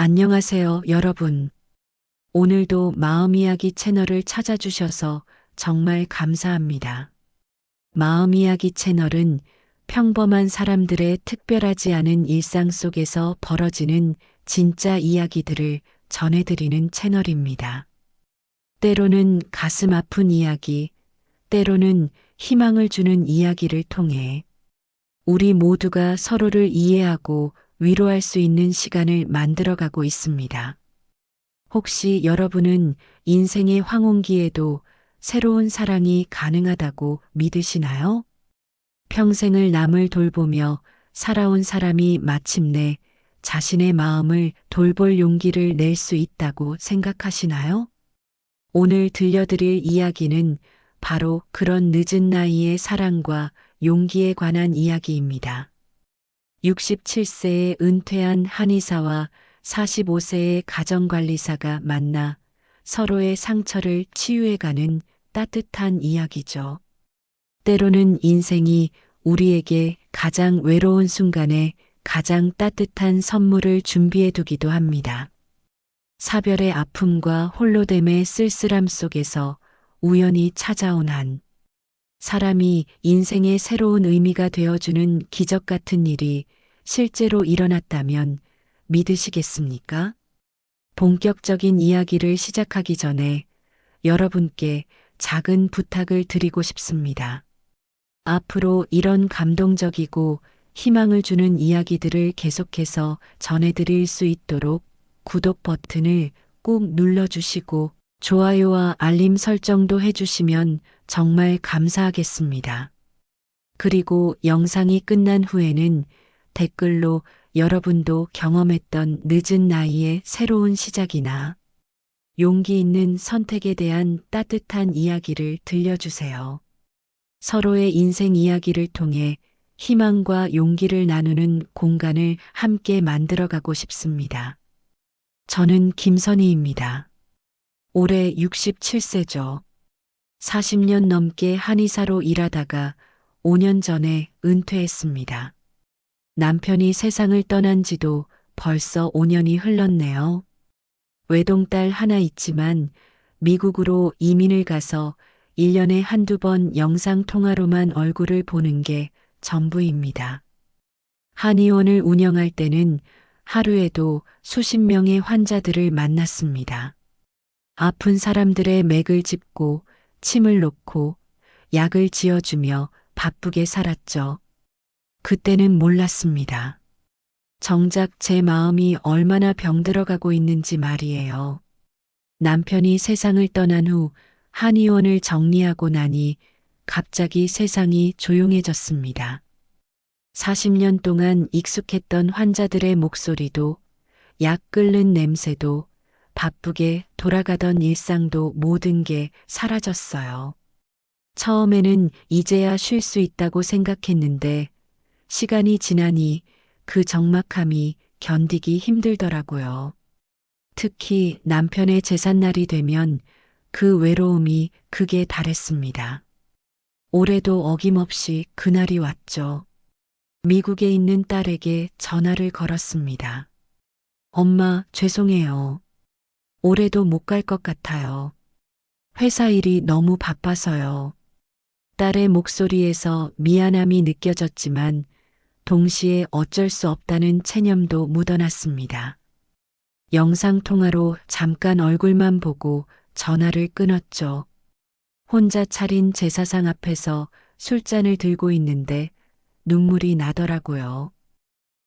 안녕하세요, 여러분. 오늘도 마음이야기 채널을 찾아주셔서 정말 감사합니다. 마음이야기 채널은 평범한 사람들의 특별하지 않은 일상 속에서 벌어지는 진짜 이야기들을 전해드리는 채널입니다. 때로는 가슴 아픈 이야기, 때로는 희망을 주는 이야기를 통해 우리 모두가 서로를 이해하고 위로할 수 있는 시간을 만들어가고 있습니다. 혹시 여러분은 인생의 황혼기에도 새로운 사랑이 가능하다고 믿으시나요? 평생을 남을 돌보며 살아온 사람이 마침내 자신의 마음을 돌볼 용기를 낼 수 있다고 생각하시나요? 오늘 들려드릴 이야기는 바로 그런 늦은 나이의 사랑과 용기에 관한 이야기입니다. 67세에 은퇴한 한의사와 45세의 가정관리사가 만나 서로의 상처를 치유해가는 따뜻한 이야기죠. 때로는 인생이 우리에게 가장 외로운 순간에 가장 따뜻한 선물을 준비해 두기도 합니다. 사별의 아픔과 홀로됨의 쓸쓸함 속에서 우연히 찾아온 한 사람이 인생의 새로운 의미가 되어주는 기적 같은 일이 실제로 일어났다면 믿으시겠습니까? 본격적인 이야기를 시작하기 전에 여러분께 작은 부탁을 드리고 싶습니다. 앞으로 이런 감동적이고 희망을 주는 이야기들을 계속해서 전해드릴 수 있도록 구독 버튼을 꼭 눌러주시고 좋아요와 알림 설정도 해주시면 정말 감사하겠습니다. 그리고 영상이 끝난 후에는 댓글로 여러분도 경험했던 늦은 나이의 새로운 시작이나 용기 있는 선택에 대한 따뜻한 이야기를 들려주세요. 서로의 인생 이야기를 통해 희망과 용기를 나누는 공간을 함께 만들어가고 싶습니다. 저는 김선희입니다. 올해 67세죠. 40년 넘게 한의사로 일하다가 5년 전에 은퇴했습니다. 남편이 세상을 떠난 지도 벌써 5년이 흘렀네요. 외동딸 하나 있지만 미국으로 이민을 가서 1년에 한두 번 영상통화로만 얼굴을 보는 게 전부입니다. 한의원을 운영할 때는 하루에도 수십 명의 환자들을 만났습니다. 아픈 사람들의 맥을 짚고 침을 놓고 약을 지어주며 바쁘게 살았죠. 그때는 몰랐습니다. 정작 제 마음이 얼마나 병들어가고 있는지 말이에요. 남편이 세상을 떠난 후 한의원을 정리하고 나니 갑자기 세상이 조용해졌습니다. 40년 동안 익숙했던 환자들의 목소리도 약 끓는 냄새도 바쁘게 돌아가던 일상도 모든 게 사라졌어요. 처음에는 이제야 쉴 수 있다고 생각했는데 시간이 지나니 그 적막함이 견디기 힘들더라고요. 특히 남편의 제삿날이 되면 그 외로움이 극에 달했습니다. 올해도 어김없이 그날이 왔죠. 미국에 있는 딸에게 전화를 걸었습니다. 엄마, 죄송해요. 올해도 못 갈 것 같아요. 회사 일이 너무 바빠서요. 딸의 목소리에서 미안함이 느껴졌지만 동시에 어쩔 수 없다는 체념도 묻어났습니다. 영상통화로 잠깐 얼굴만 보고 전화를 끊었죠. 혼자 차린 제사상 앞에서 술잔을 들고 있는데 눈물이 나더라고요.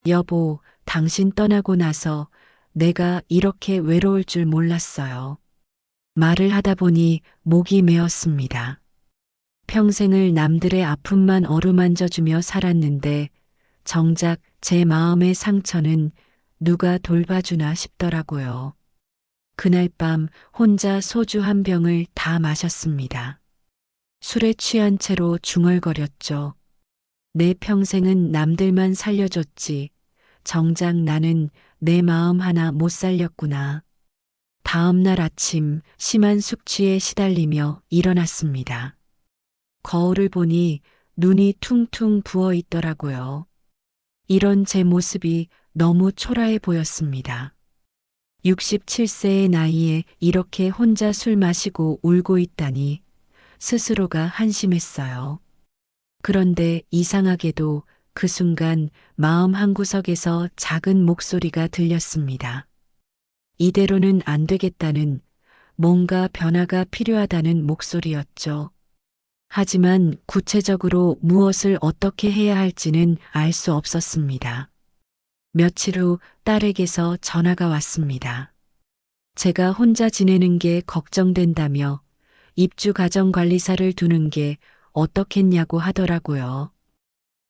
여보, 당신 떠나고 나서 내가 이렇게 외로울 줄 몰랐어요. 말을 하다 보니 목이 메었습니다. 평생을 남들의 아픔만 어루만져주며 살았는데 정작 제 마음의 상처는 누가 돌봐주나 싶더라고요. 그날 밤 혼자 소주 한 병을 다 마셨습니다. 술에 취한 채로 중얼거렸죠. 내 평생은 남들만 살려줬지. 정작 나는 내 마음 하나 못 살렸구나. 다음 날 아침 심한 숙취에 시달리며 일어났습니다. 거울을 보니 눈이 퉁퉁 부어 있더라고요. 이런 제 모습이 너무 초라해 보였습니다. 67세의 나이에 이렇게 혼자 술 마시고 울고 있다니 스스로가 한심했어요. 그런데 이상하게도 그 순간 마음 한구석에서 작은 목소리가 들렸습니다. 이대로는 안 되겠다는, 뭔가 변화가 필요하다는 목소리였죠. 하지만 구체적으로 무엇을 어떻게 해야 할지는 알 수 없었습니다. 며칠 후 딸에게서 전화가 왔습니다. 제가 혼자 지내는 게 걱정된다며 입주 가정관리사를 두는 게 어떻겠냐고 하더라고요.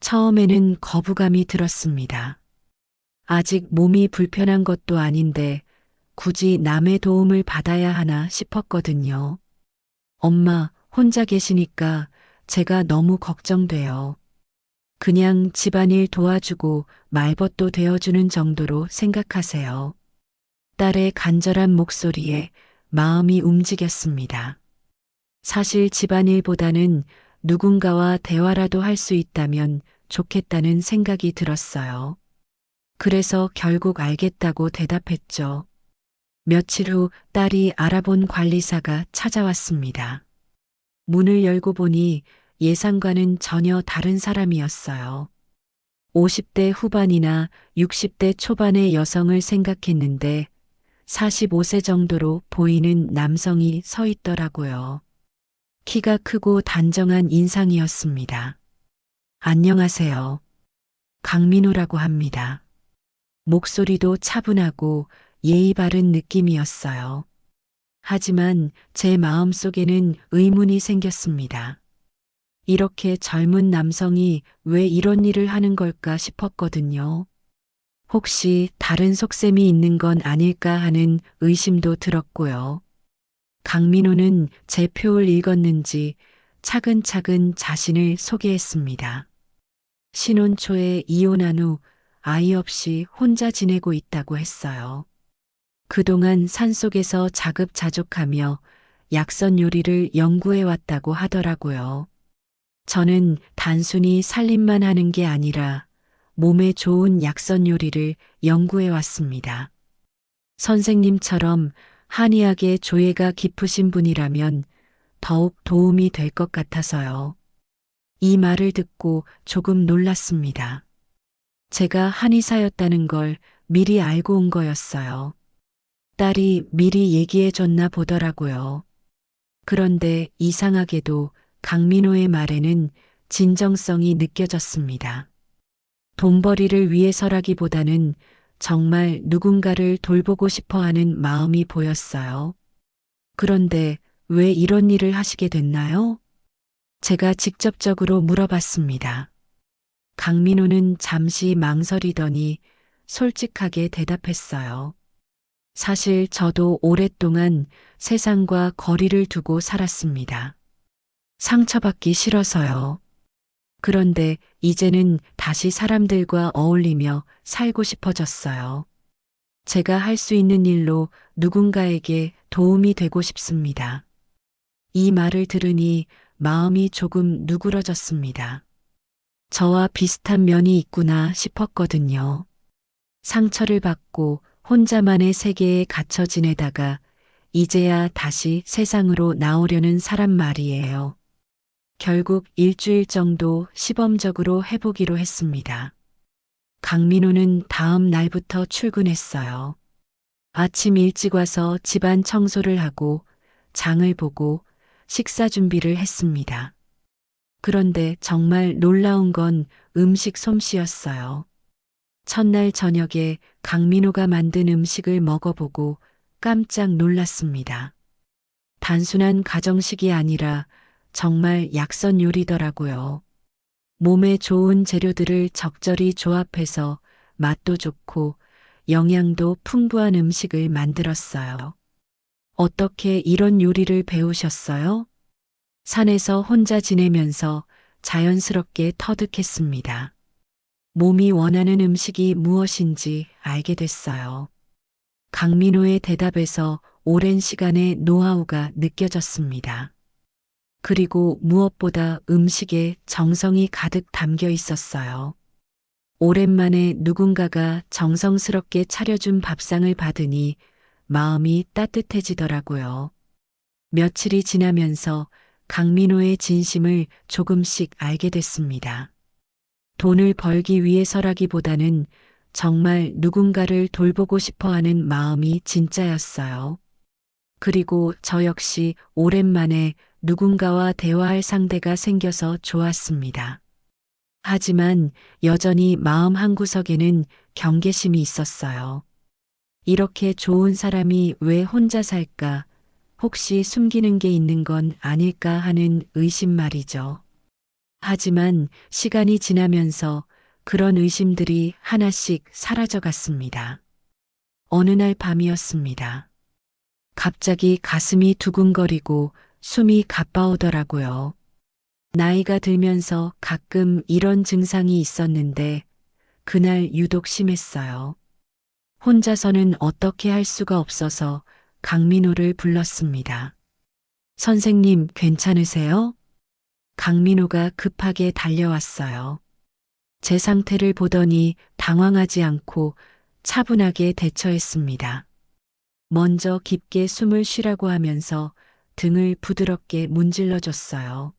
처음에는 거부감이 들었습니다. 아직 몸이 불편한 것도 아닌데 굳이 남의 도움을 받아야 하나 싶었거든요. 엄마, 혼자 계시니까 제가 너무 걱정돼요. 그냥 집안일 도와주고 말벗도 되어주는 정도로 생각하세요. 딸의 간절한 목소리에 마음이 움직였습니다. 사실 집안일보다는 누군가와 대화라도 할 수 있다면 좋겠다는 생각이 들었어요. 그래서 결국 알겠다고 대답했죠. 며칠 후 딸이 알아본 관리사가 찾아왔습니다. 문을 열고 보니 예상과는 전혀 다른 사람이었어요. 50대 후반이나 60대 초반의 여성을 생각했는데 45세 정도로 보이는 남성이 서 있더라고요. 키가 크고 단정한 인상이었습니다. 안녕하세요. 강민호라고 합니다. 목소리도 차분하고 예의 바른 느낌이었어요. 하지만 제 마음속에는 의문이 생겼습니다. 이렇게 젊은 남성이 왜 이런 일을 하는 걸까 싶었거든요. 혹시 다른 속셈이 있는 건 아닐까 하는 의심도 들었고요. 강민호는 제 표를 읽었는지 차근차근 자신을 소개했습니다. 신혼 초에 이혼한 후 아이 없이 혼자 지내고 있다고 했어요. 그동안 산속에서 자급자족하며 약선 요리를 연구해 왔다고 하더라고요. 저는 단순히 살림만 하는 게 아니라 몸에 좋은 약선 요리를 연구해 왔습니다. 선생님처럼 한의학에 조예가 깊으신 분이라면 더욱 도움이 될 것 같아서요. 이 말을 듣고 조금 놀랐습니다. 제가 한의사였다는 걸 미리 알고 온 거였어요. 딸이 미리 얘기해 줬나 보더라고요. 그런데 이상하게도 강민호의 말에는 진정성이 느껴졌습니다. 돈벌이를 위해서라기보다는 정말 누군가를 돌보고 싶어 하는 마음이 보였어요. 그런데 왜 이런 일을 하시게 됐나요? 제가 직접적으로 물어봤습니다. 강민호는 잠시 망설이더니 솔직하게 대답했어요. 사실 저도 오랫동안 세상과 거리를 두고 살았습니다. 상처받기 싫어서요. 그런데 이제는 다시 사람들과 어울리며 살고 싶어졌어요. 제가 할 수 있는 일로 누군가에게 도움이 되고 싶습니다. 이 말을 들으니 마음이 조금 누그러졌습니다. 저와 비슷한 면이 있구나 싶었거든요. 상처를 받고 혼자만의 세계에 갇혀 지내다가 이제야 다시 세상으로 나오려는 사람 말이에요. 결국 일주일 정도 시범적으로 해보기로 했습니다. 강민호는 다음 날부터 출근했어요. 아침 일찍 와서 집안 청소를 하고 장을 보고 식사 준비를 했습니다. 그런데 정말 놀라운 건 음식 솜씨였어요. 첫날 저녁에 강민호가 만든 음식을 먹어보고 깜짝 놀랐습니다. 단순한 가정식이 아니라 정말 약선 요리더라고요. 몸에 좋은 재료들을 적절히 조합해서 맛도 좋고 영양도 풍부한 음식을 만들었어요. 어떻게 이런 요리를 배우셨어요? 산에서 혼자 지내면서 자연스럽게 터득했습니다. 몸이 원하는 음식이 무엇인지 알게 됐어요. 강민호의 대답에서 오랜 시간의 노하우가 느껴졌습니다. 그리고 무엇보다 음식에 정성이 가득 담겨 있었어요. 오랜만에 누군가가 정성스럽게 차려준 밥상을 받으니 마음이 따뜻해지더라고요. 며칠이 지나면서 강민호의 진심을 조금씩 알게 됐습니다. 돈을 벌기 위해서라기보다는 정말 누군가를 돌보고 싶어 하는 마음이 진짜였어요. 그리고 저 역시 오랜만에 누군가와 대화할 상대가 생겨서 좋았습니다. 하지만 여전히 마음 한구석에는 경계심이 있었어요. 이렇게 좋은 사람이 왜 혼자 살까? 혹시 숨기는 게 있는 건 아닐까 하는 의심 말이죠. 하지만 시간이 지나면서 그런 의심들이 하나씩 사라져 갔습니다. 어느 날 밤이었습니다. 갑자기 가슴이 두근거리고 숨이 가빠오더라고요. 나이가 들면서 가끔 이런 증상이 있었는데 그날 유독 심했어요. 혼자서는 어떻게 할 수가 없어서 강민호를 불렀습니다. 선생님, 괜찮으세요? 강민호가 급하게 달려왔어요. 제 상태를 보더니 당황하지 않고 차분하게 대처했습니다. 먼저 깊게 숨을 쉬라고 하면서 등을 부드럽게 문질러 줬어요.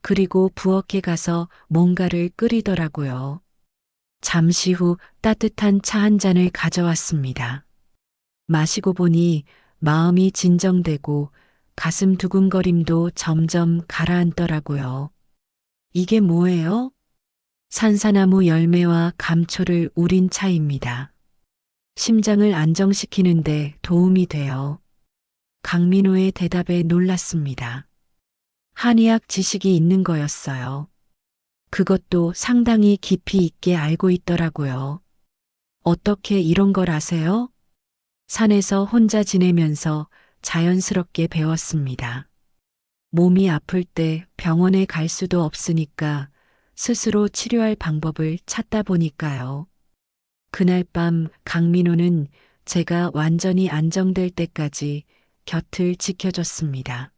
그리고 부엌에 가서 뭔가를 끓이더라고요. 잠시 후 따뜻한 차 한 잔을 가져왔습니다. 마시고 보니 마음이 진정되고 가슴 두근거림도 점점 가라앉더라고요. 이게 뭐예요? 산사나무 열매와 감초를 우린 차입니다. 심장을 안정시키는데 도움이 돼요. 강민호의 대답에 놀랐습니다. 한의학 지식이 있는 거였어요. 그것도 상당히 깊이 있게 알고 있더라고요. 어떻게 이런 걸 아세요? 산에서 혼자 지내면서 자연스럽게 배웠습니다. 몸이 아플 때 병원에 갈 수도 없으니까 스스로 치료할 방법을 찾다 보니까요. 그날 밤 강민호는 제가 완전히 안정될 때까지 곁을 지켜줬습니다.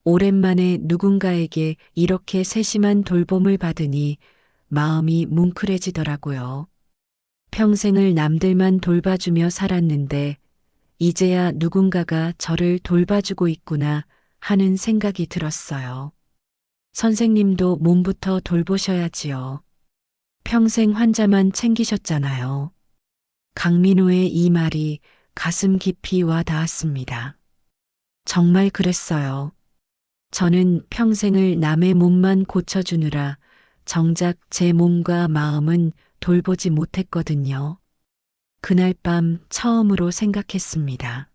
오랜만에 누군가에게 이렇게 세심한 돌봄을 받으니 마음이 뭉클해지더라고요. 평생을 남들만 돌봐주며 살았는데 이제야 누군가가 저를 돌봐주고 있구나 하는 생각이 들었어요. 선생님도 몸부터 돌보셔야지요. 평생 환자만 챙기셨잖아요. 강민호의 이 말이 가슴 깊이 와 닿았습니다. 정말 그랬어요. 저는 평생을 남의 몸만 고쳐주느라 정작 제 몸과 마음은 돌보지 못했거든요. 그날 밤 처음으로 생각했습니다.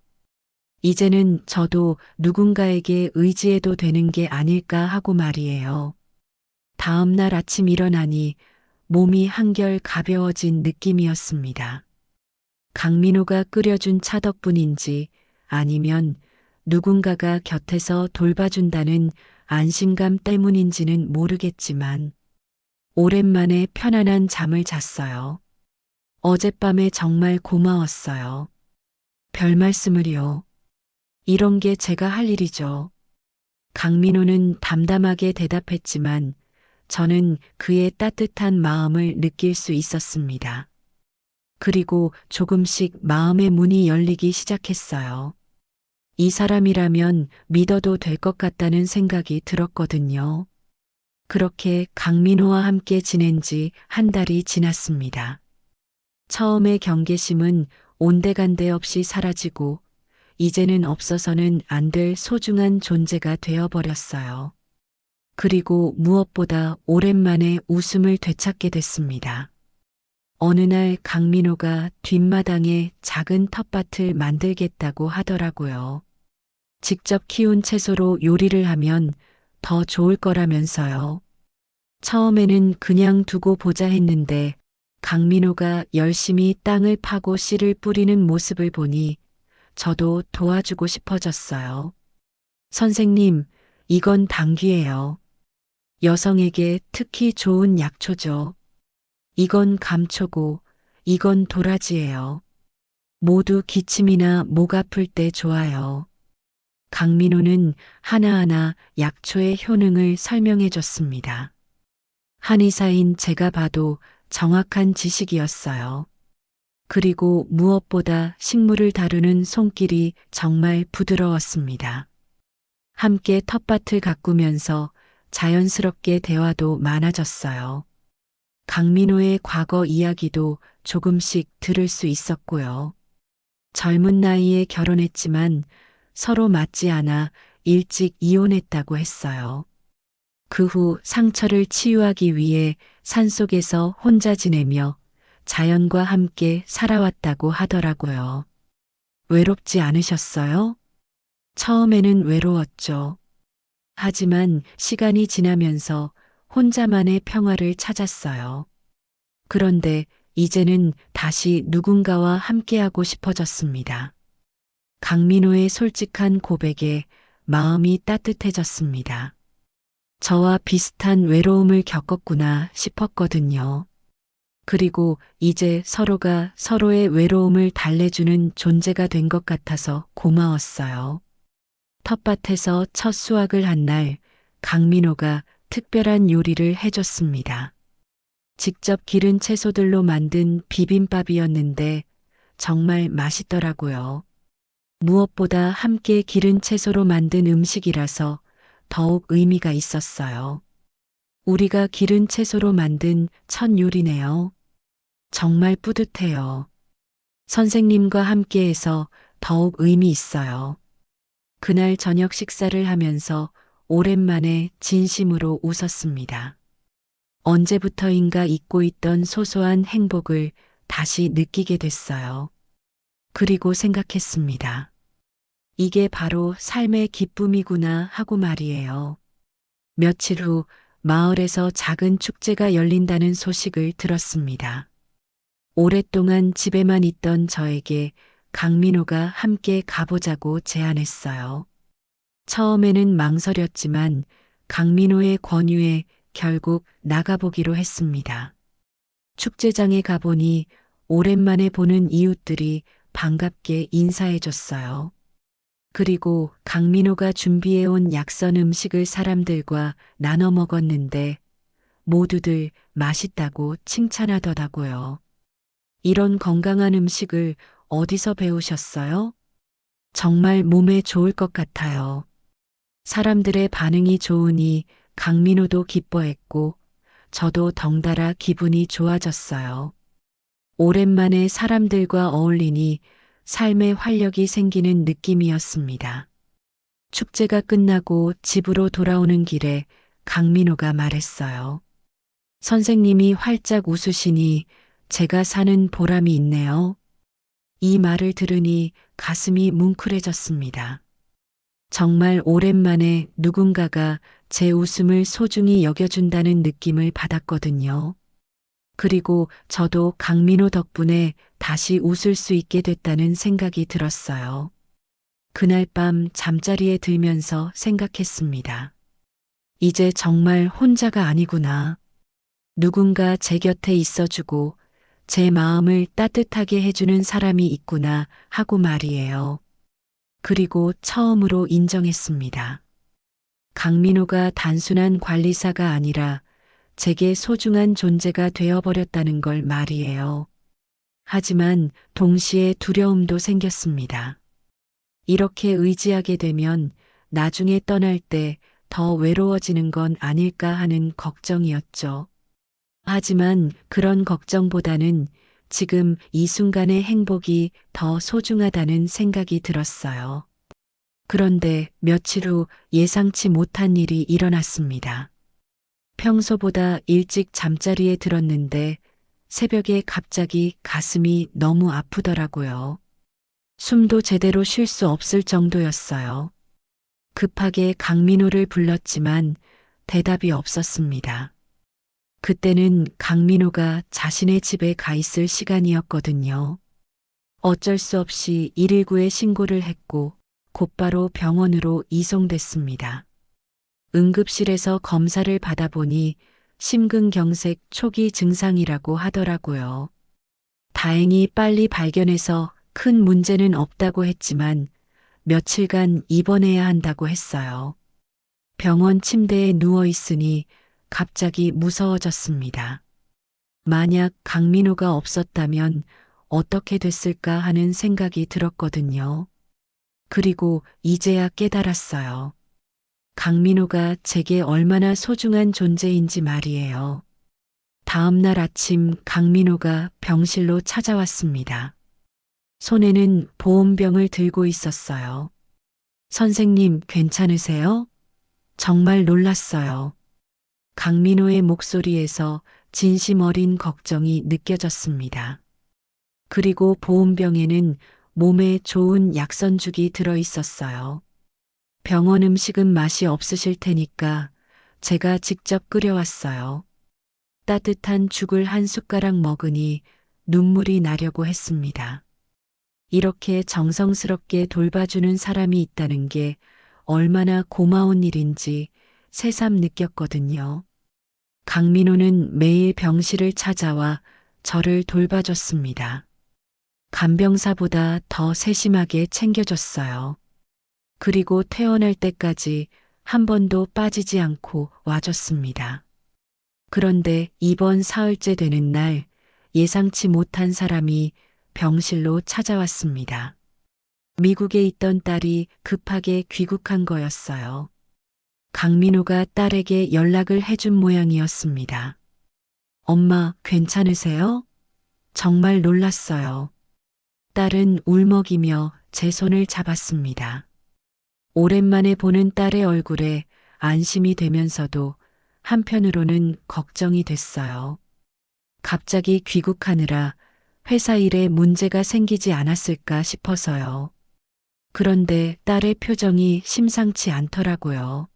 이제는 저도 누군가에게 의지해도 되는 게 아닐까 하고 말이에요. 다음 날 아침 일어나니 몸이 한결 가벼워진 느낌이었습니다. 강민호가 끓여준 차 덕분인지 아니면 누군가가 곁에서 돌봐준다는 안심감 때문인지는 모르겠지만 오랜만에 편안한 잠을 잤어요. 어젯밤에 정말 고마웠어요. 별 말씀을요. 이런 게 제가 할 일이죠. 강민호는 담담하게 대답했지만 저는 그의 따뜻한 마음을 느낄 수 있었습니다. 그리고 조금씩 마음의 문이 열리기 시작했어요. 이 사람이라면 믿어도 될 것 같다는 생각이 들었거든요. 그렇게 강민호와 함께 지낸 지 한 달이 지났습니다. 처음의 경계심은 온데간데 없이 사라지고 이제는 없어서는 안 될 소중한 존재가 되어버렸어요. 그리고 무엇보다 오랜만에 웃음을 되찾게 됐습니다. 어느 날 강민호가 뒷마당에 작은 텃밭을 만들겠다고 하더라고요. 직접 키운 채소로 요리를 하면 더 좋을 거라면서요. 처음에는 그냥 두고 보자 했는데 강민호가 열심히 땅을 파고 씨를 뿌리는 모습을 보니 저도 도와주고 싶어졌어요. 선생님, 이건 당귀예요. 여성에게 특히 좋은 약초죠. 이건 감초고, 이건 도라지예요. 모두 기침이나 목 아플 때 좋아요. 강민호는 하나하나 약초의 효능을 설명해 줬습니다. 한의사인 제가 봐도 정확한 지식이었어요. 그리고 무엇보다 식물을 다루는 손길이 정말 부드러웠습니다. 함께 텃밭을 가꾸면서 자연스럽게 대화도 많아졌어요. 강민호의 과거 이야기도 조금씩 들을 수 있었고요. 젊은 나이에 결혼했지만 서로 맞지 않아 일찍 이혼했다고 했어요. 그 후 상처를 치유하기 위해 산속에서 혼자 지내며 자연과 함께 살아왔다고 하더라고요. 외롭지 않으셨어요? 처음에는 외로웠죠. 하지만 시간이 지나면서 혼자만의 평화를 찾았어요. 그런데 이제는 다시 누군가와 함께하고 싶어졌습니다. 강민호의 솔직한 고백에 마음이 따뜻해졌습니다. 저와 비슷한 외로움을 겪었구나 싶었거든요. 그리고 이제 서로가 서로의 외로움을 달래주는 존재가 된 것 같아서 고마웠어요. 텃밭에서 첫 수확을 한 날, 강민호가 특별한 요리를 해줬습니다. 직접 기른 채소들로 만든 비빔밥이었는데 정말 맛있더라고요. 무엇보다 함께 기른 채소로 만든 음식이라서 더욱 의미가 있었어요. 우리가 기른 채소로 만든 첫 요리네요. 정말 뿌듯해요. 선생님과 함께해서 더욱 의미 있어요. 그날 저녁 식사를 하면서 오랜만에 진심으로 웃었습니다. 언제부터인가 잊고 있던 소소한 행복을 다시 느끼게 됐어요. 그리고 생각했습니다. 이게 바로 삶의 기쁨이구나 하고 말이에요. 며칠 후 마을에서 작은 축제가 열린다는 소식을 들었습니다. 오랫동안 집에만 있던 저에게 강민호가 함께 가보자고 제안했어요. 처음에는 망설였지만 강민호의 권유에 결국 나가보기로 했습니다. 축제장에 가보니 오랜만에 보는 이웃들이 반갑게 인사해줬어요. 그리고 강민호가 준비해온 약선 음식을 사람들과 나눠 먹었는데 모두들 맛있다고 칭찬하더라고요. 이런 건강한 음식을 어디서 배우셨어요? 정말 몸에 좋을 것 같아요. 사람들의 반응이 좋으니 강민호도 기뻐했고 저도 덩달아 기분이 좋아졌어요. 오랜만에 사람들과 어울리니 삶의 활력이 생기는 느낌이었습니다. 축제가 끝나고 집으로 돌아오는 길에 강민호가 말했어요. 선생님이 활짝 웃으시니 제가 사는 보람이 있네요. 이 말을 들으니 가슴이 뭉클해졌습니다. 정말 오랜만에 누군가가 제 웃음을 소중히 여겨준다는 느낌을 받았거든요. 그리고 저도 강민호 덕분에 다시 웃을 수 있게 됐다는 생각이 들었어요. 그날 밤 잠자리에 들면서 생각했습니다. 이제 정말 혼자가 아니구나. 누군가 제 곁에 있어주고 제 마음을 따뜻하게 해주는 사람이 있구나 하고 말이에요. 그리고 처음으로 인정했습니다. 강민호가 단순한 관리사가 아니라 제게 소중한 존재가 되어버렸다는 걸 말이에요. 하지만 동시에 두려움도 생겼습니다. 이렇게 의지하게 되면 나중에 떠날 때 더 외로워지는 건 아닐까 하는 걱정이었죠. 하지만 그런 걱정보다는 지금 이 순간의 행복이 더 소중하다는 생각이 들었어요. 그런데 며칠 후 예상치 못한 일이 일어났습니다. 평소보다 일찍 잠자리에 들었는데 새벽에 갑자기 가슴이 너무 아프더라고요. 숨도 제대로 쉴 수 없을 정도였어요. 급하게 강민호를 불렀지만 대답이 없었습니다. 그때는 강민호가 자신의 집에 가 있을 시간이었거든요. 어쩔 수 없이 119에 신고를 했고 곧바로 병원으로 이송됐습니다. 응급실에서 검사를 받아보니 심근경색 초기 증상이라고 하더라고요. 다행히 빨리 발견해서 큰 문제는 없다고 했지만 며칠간 입원해야 한다고 했어요. 병원 침대에 누워 있으니 갑자기 무서워졌습니다. 만약 강민호가 없었다면 어떻게 됐을까 하는 생각이 들었거든요. 그리고 이제야 깨달았어요. 강민호가 제게 얼마나 소중한 존재인지 말이에요. 다음 날 아침 강민호가 병실로 찾아왔습니다. 손에는 보온병을 들고 있었어요. 선생님, 괜찮으세요? 정말 놀랐어요. 강민호의 목소리에서 진심 어린 걱정이 느껴졌습니다. 그리고 보온병에는 몸에 좋은 약선죽이 들어 있었어요. 병원 음식은 맛이 없으실 테니까 제가 직접 끓여왔어요. 따뜻한 죽을 한 숟가락 먹으니 눈물이 나려고 했습니다. 이렇게 정성스럽게 돌봐주는 사람이 있다는 게 얼마나 고마운 일인지 새삼 느꼈거든요. 강민호는 매일 병실을 찾아와 저를 돌봐줬습니다. 간병사보다 더 세심하게 챙겨줬어요. 그리고 퇴원할 때까지 한 번도 빠지지 않고 와줬습니다. 그런데 이번 사흘째 되는 날 예상치 못한 사람이 병실로 찾아왔습니다. 미국에 있던 딸이 급하게 귀국한 거였어요. 강민호가 딸에게 연락을 해준 모양이었습니다. 엄마, 괜찮으세요? 정말 놀랐어요. 딸은 울먹이며 제 손을 잡았습니다. 오랜만에 보는 딸의 얼굴에 안심이 되면서도 한편으로는 걱정이 됐어요. 갑자기 귀국하느라 회사 일에 문제가 생기지 않았을까 싶어서요. 그런데 딸의 표정이 심상치 않더라고요.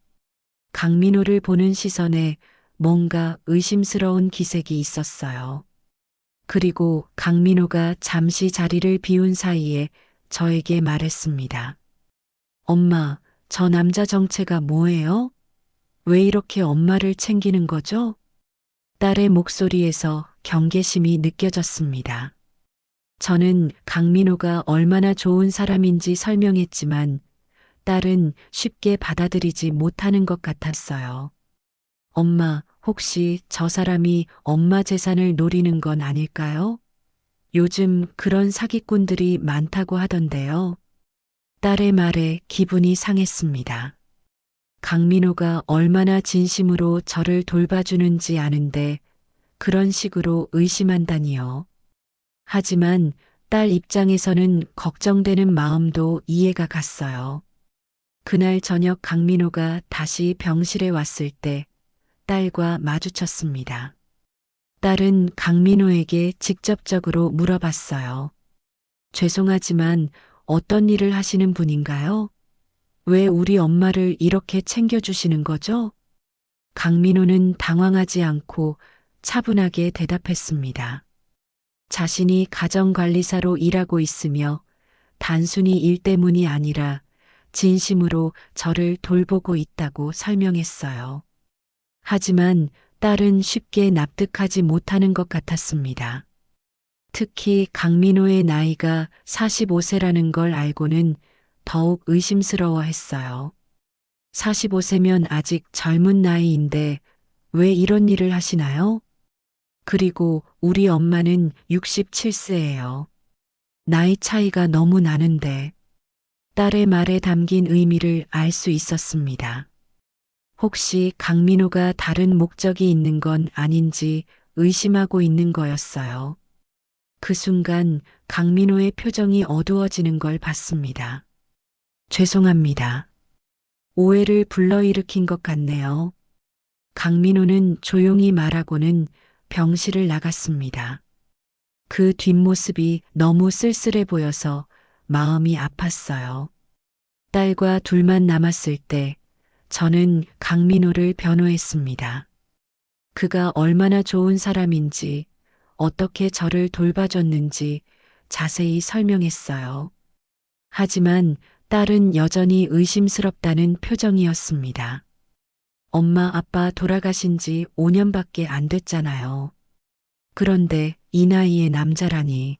강민호를 보는 시선에 뭔가 의심스러운 기색이 있었어요. 그리고 강민호가 잠시 자리를 비운 사이에 저에게 말했습니다. 엄마, 저 남자 정체가 뭐예요? 왜 이렇게 엄마를 챙기는 거죠? 딸의 목소리에서 경계심이 느껴졌습니다. 저는 강민호가 얼마나 좋은 사람인지 설명했지만 딸은 쉽게 받아들이지 못하는 것 같았어요. 엄마, 혹시 저 사람이 엄마 재산을 노리는 건 아닐까요? 요즘 그런 사기꾼들이 많다고 하던데요. 딸의 말에 기분이 상했습니다. 강민호가 얼마나 진심으로 저를 돌봐주는지 아는데 그런 식으로 의심한다니요. 하지만 딸 입장에서는 걱정되는 마음도 이해가 갔어요. 그날 저녁 강민호가 다시 병실에 왔을 때 딸과 마주쳤습니다. 딸은 강민호에게 직접적으로 물어봤어요. 죄송하지만 어떤 일을 하시는 분인가요? 왜 우리 엄마를 이렇게 챙겨주시는 거죠? 강민호는 당황하지 않고 차분하게 대답했습니다. 자신이 가정관리사로 일하고 있으며 단순히 일 때문이 아니라 진심으로 저를 돌보고 있다고 설명했어요. 하지만 딸은 쉽게 납득하지 못하는 것 같았습니다. 특히 강민호의 나이가 45세라는 걸 알고는 더욱 의심스러워 했어요. 45세면 아직 젊은 나이인데 왜 이런 일을 하시나요? 그리고 우리 엄마는 67세예요. 나이 차이가 너무 나는데 딸의 말에 담긴 의미를 알 수 있었습니다. 혹시 강민호가 다른 목적이 있는 건 아닌지 의심하고 있는 거였어요. 그 순간 강민호의 표정이 어두워지는 걸 봤습니다. 죄송합니다. 오해를 불러일으킨 것 같네요. 강민호는 조용히 말하고는 병실을 나갔습니다. 그 뒷모습이 너무 쓸쓸해 보여서 마음이 아팠어요. 딸과 둘만 남았을 때 저는 강민호를 변호했습니다. 그가 얼마나 좋은 사람인지 어떻게 저를 돌봐줬는지 자세히 설명했어요. 하지만 딸은 여전히 의심스럽다는 표정이었습니다. 엄마 아빠 돌아가신 지 5년밖에 안 됐잖아요. 그런데 이 나이에 남자라니.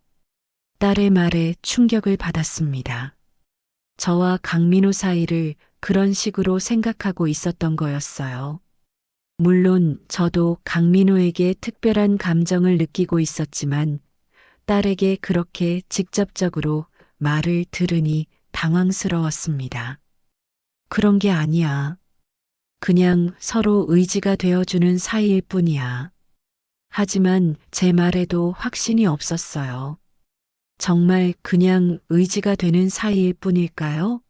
딸의 말에 충격을 받았습니다. 저와 강민호 사이를 그런 식으로 생각하고 있었던 거였어요. 물론 저도 강민호에게 특별한 감정을 느끼고 있었지만 딸에게 그렇게 직접적으로 말을 들으니 당황스러웠습니다. 그런 게 아니야. 그냥 서로 의지가 되어주는 사이일 뿐이야. 하지만 제 말에도 확신이 없었어요. 정말 그냥 의지가 되는 사이일 뿐일까요?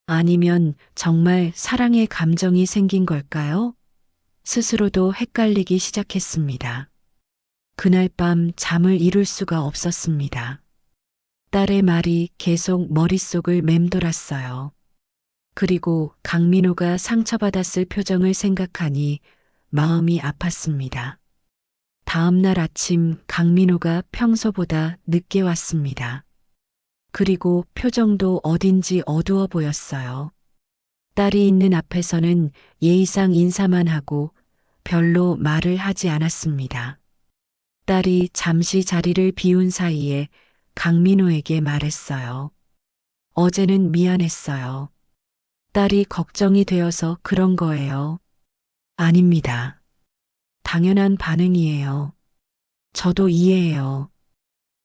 아니면 정말 사랑의 감정이 생긴 걸까요? 스스로도 헷갈리기 시작했습니다. 그날 밤 잠을 이룰 수가 없었습니다. 딸의 말이 계속 머릿속을 맴돌았어요. 그리고 강민호가 상처받았을 표정을 생각하니 마음이 아팠습니다. 다음 날 아침 강민호가 평소보다 늦게 왔습니다. 그리고 표정도 어딘지 어두워 보였어요. 딸이 있는 앞에서는 예의상 인사만 하고 별로 말을 하지 않았습니다. 딸이 잠시 자리를 비운 사이에 강민호에게 말했어요. 어제는 미안했어요. 딸이 걱정이 되어서 그런 거예요. 아닙니다. 당연한 반응이에요. 저도 이해해요.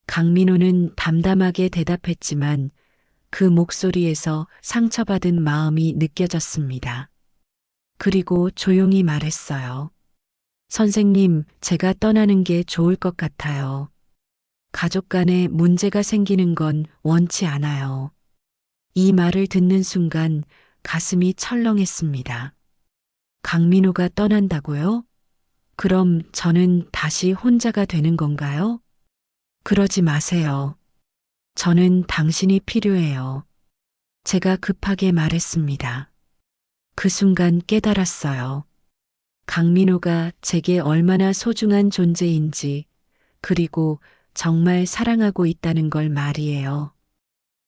강민호는 담담하게 대답했지만 그 목소리에서 상처받은 마음이 느껴졌습니다. 그리고 조용히 말했어요. 선생님, 제가 떠나는 게 좋을 것 같아요. 가족 간에 문제가 생기는 건 원치 않아요. 이 말을 듣는 순간 가슴이 철렁했습니다. 강민호가 떠난다고요? 그럼 저는 다시 혼자가 되는 건가요? 그러지 마세요. 저는 당신이 필요해요. 제가 급하게 말했습니다. 그 순간 깨달았어요. 강민호가 제게 얼마나 소중한 존재인지, 그리고 정말 사랑하고 있다는 걸 말이에요.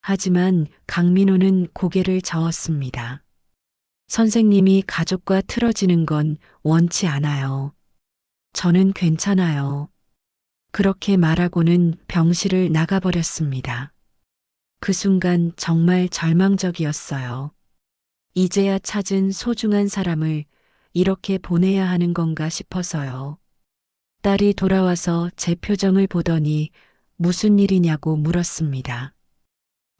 하지만 강민호는 고개를 저었습니다. 선생님이 가족과 틀어지는 건 원치 않아요. 저는 괜찮아요. 그렇게 말하고는 병실을 나가버렸습니다. 그 순간 정말 절망적이었어요. 이제야 찾은 소중한 사람을 이렇게 보내야 하는 건가 싶어서요. 딸이 돌아와서 제 표정을 보더니 무슨 일이냐고 물었습니다.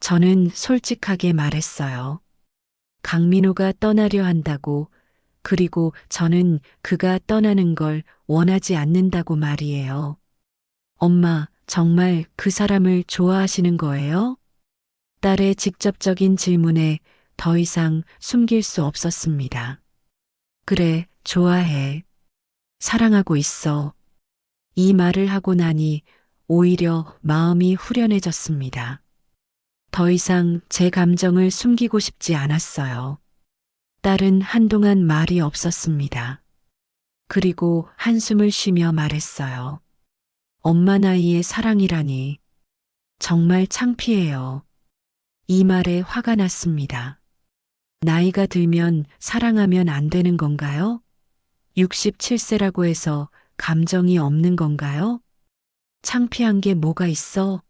저는 솔직하게 말했어요. 강민호가 떠나려 한다고, 그리고 저는 그가 떠나는 걸 원하지 않는다고 말이에요. 엄마, 정말 그 사람을 좋아하시는 거예요? 딸의 직접적인 질문에 더 이상 숨길 수 없었습니다. 그래, 좋아해. 사랑하고 있어. 이 말을 하고 나니 오히려 마음이 후련해졌습니다. 더 이상 제 감정을 숨기고 싶지 않았어요. 딸은 한동안 말이 없었습니다. 그리고 한숨을 쉬며 말했어요. 엄마 나이의 사랑이라니. 정말 창피해요. 이 말에 화가 났습니다. 나이가 들면 사랑하면 안 되는 건가요? 67세라고 해서 감정이 없는 건가요? 창피한 게 뭐가 있어?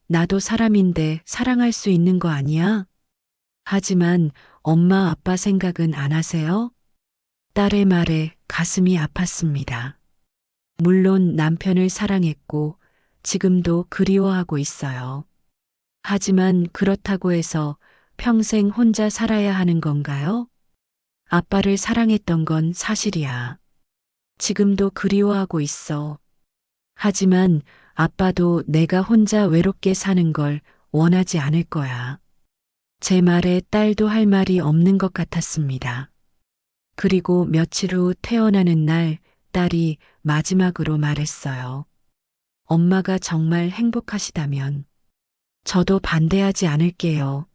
나도 사람인데 사랑할 수 있는 거 아니야? 하지만 엄마 아빠 생각은 안 하세요? 딸의 말에 가슴이 아팠습니다. 물론 남편을 사랑했고 지금도 그리워하고 있어요. 하지만 그렇다고 해서 평생 혼자 살아야 하는 건가요? 아빠를 사랑했던 건 사실이야. 지금도 그리워하고 있어. 하지만 아빠도 내가 혼자 외롭게 사는 걸 원하지 않을 거야. 제 말에 딸도 할 말이 없는 것 같았습니다. 그리고 며칠 후 퇴원하는 날 딸이 마지막으로 말했어요. 엄마가 정말 행복하시다면 저도 반대하지 않을게요.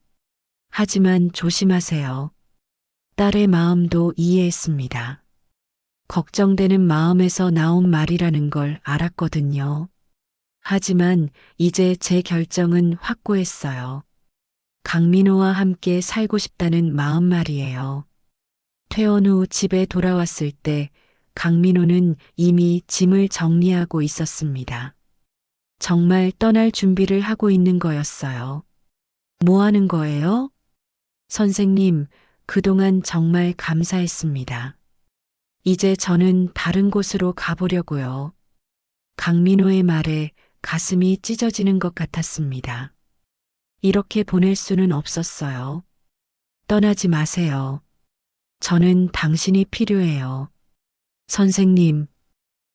하지만 조심하세요. 딸의 마음도 이해했습니다. 걱정되는 마음에서 나온 말이라는 걸 알았거든요. 하지만 이제 제 결정은 확고했어요. 강민호와 함께 살고 싶다는 마음 말이에요. 퇴원 후 집에 돌아왔을 때 강민호는 이미 짐을 정리하고 있었습니다. 정말 떠날 준비를 하고 있는 거였어요. 뭐 하는 거예요? 선생님, 그동안 정말 감사했습니다. 이제 저는 다른 곳으로 가보려고요. 강민호의 말에 가슴이 찢어지는 것 같았습니다. 이렇게 보낼 수는 없었어요. 떠나지 마세요. 저는 당신이 필요해요. 선생님,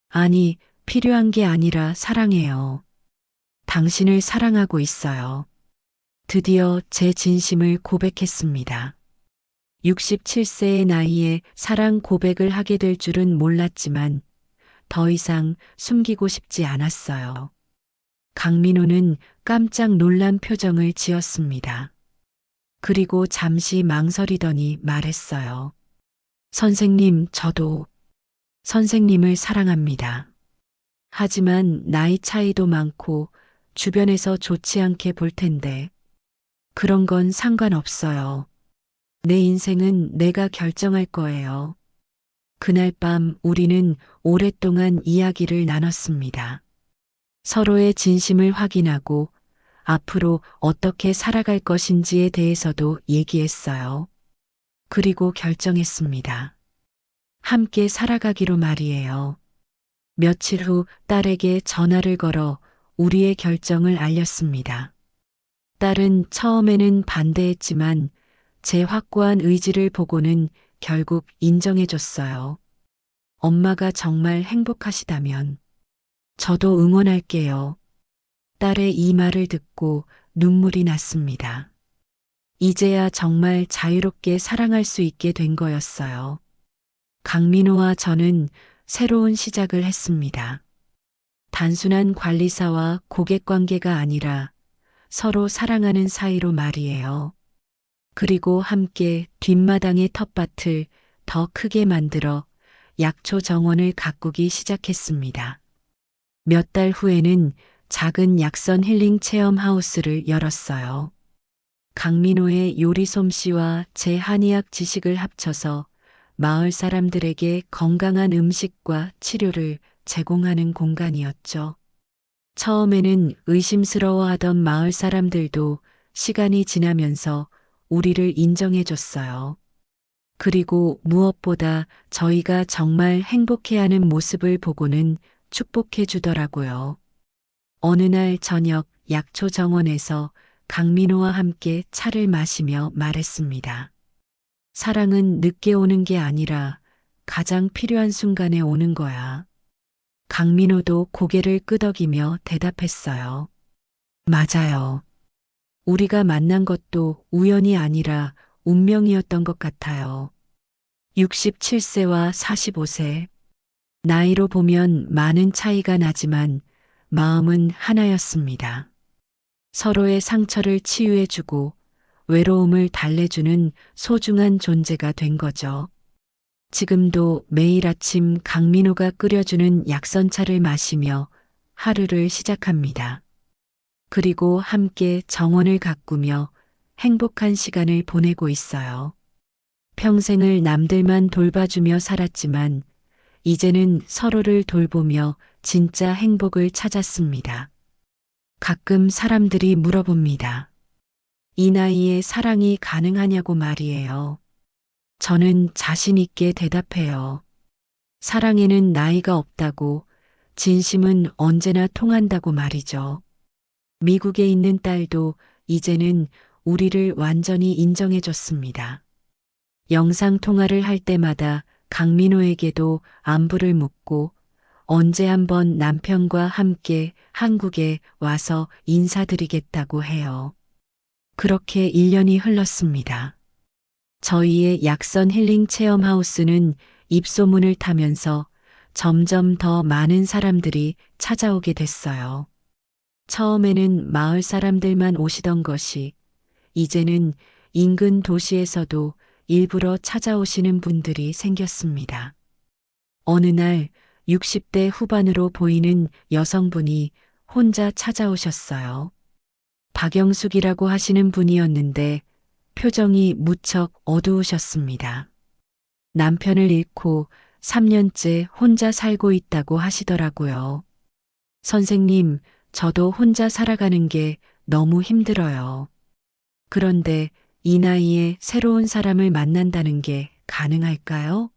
아니, 필요한 게 아니라 사랑해요. 당신을 사랑하고 있어요. 드디어 제 진심을 고백했습니다. 67세의 나이에 사랑 고백을 하게 될 줄은 몰랐지만 더 이상 숨기고 싶지 않았어요. 강민호는 깜짝 놀란 표정을 지었습니다. 그리고 잠시 망설이더니 말했어요. 선생님, 저도 선생님을 사랑합니다. 하지만 나이 차이도 많고 주변에서 좋지 않게 볼 텐데 그런 건 상관없어요. 내 인생은 내가 결정할 거예요. 그날 밤 우리는 오랫동안 이야기를 나눴습니다. 서로의 진심을 확인하고 앞으로 어떻게 살아갈 것인지에 대해서도 얘기했어요. 그리고 결정했습니다. 함께 살아가기로 말이에요. 며칠 후 딸에게 전화를 걸어 우리의 결정을 알렸습니다. 딸은 처음에는 반대했지만 제 확고한 의지를 보고는 결국 인정해줬어요. 엄마가 정말 행복하시다면 저도 응원할게요. 딸의 이 말을 듣고 눈물이 났습니다. 이제야 정말 자유롭게 사랑할 수 있게 된 거였어요. 강민호와 저는 새로운 시작을 했습니다. 단순한 관리사와 고객 관계가 아니라 서로 사랑하는 사이로 말이에요. 그리고 함께 뒷마당의 텃밭을 더 크게 만들어 약초 정원을 가꾸기 시작했습니다. 몇 달 후에는 작은 약선 힐링 체험 하우스를 열었어요. 강민호의 요리 솜씨와 제 한의학 지식을 합쳐서 마을 사람들에게 건강한 음식과 치료를 제공하는 공간이었죠. 처음에는 의심스러워하던 마을 사람들도 시간이 지나면서 우리를 인정해줬어요. 그리고 무엇보다 저희가 정말 행복해하는 모습을 보고는 축복해주더라고요. 어느 날 저녁 약초 정원에서 강민호와 함께 차를 마시며 말했습니다. 사랑은 늦게 오는 게 아니라 가장 필요한 순간에 오는 거야. 강민호도 고개를 끄덕이며 대답했어요. 맞아요. 우리가 만난 것도 우연이 아니라 운명이었던 것 같아요. 67세와 45세. 나이로 보면 많은 차이가 나지만 마음은 하나였습니다. 서로의 상처를 치유해주고 외로움을 달래주는 소중한 존재가 된 거죠. 지금도 매일 아침 강민호가 끓여주는 약선차를 마시며 하루를 시작합니다. 그리고 함께 정원을 가꾸며 행복한 시간을 보내고 있어요. 평생을 남들만 돌봐주며 살았지만 이제는 서로를 돌보며 진짜 행복을 찾았습니다. 가끔 사람들이 물어봅니다. 이 나이에 사랑이 가능하냐고 말이에요. 저는 자신 있게 대답해요. 사랑에는 나이가 없다고, 진심은 언제나 통한다고 말이죠. 미국에 있는 딸도 이제는 우리를 완전히 인정해줬습니다. 영상 통화를 할 때마다 강민호에게도 안부를 묻고 언제 한번 남편과 함께 한국에 와서 인사드리겠다고 해요. 그렇게 1년이 흘렀습니다. 저희의 약선 힐링 체험 하우스는 입소문을 타면서 점점 더 많은 사람들이 찾아오게 됐어요. 처음에는 마을 사람들만 오시던 것이 이제는 인근 도시에서도 일부러 찾아오시는 분들이 생겼습니다. 어느 날 60대 후반으로 보이는 여성분이 혼자 찾아오셨어요. 박영숙이라고 하시는 분이었는데 표정이 무척 어두우셨습니다. 남편을 잃고 3년째 혼자 살고 있다고 하시더라고요. 선생님, 저도 혼자 살아가는 게 너무 힘들어요. 그런데 이 나이에 새로운 사람을 만난다는 게 가능할까요?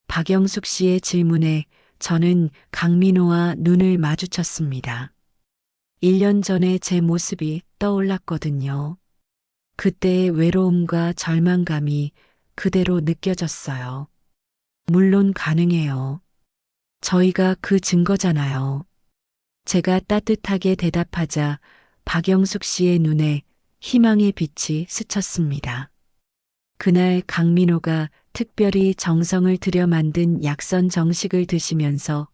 박영숙 씨의 질문에 저는 강민호와 눈을 마주쳤습니다. 1년 전에 제 모습이 떠올랐거든요. 그때의 외로움과 절망감이 그대로 느껴졌어요. 물론 가능해요. 저희가 그 증거잖아요. 제가 따뜻하게 대답하자 박영숙 씨의 눈에 희망의 빛이 스쳤습니다. 그날 강민호가 특별히 정성을 들여 만든 약선 정식을 드시면서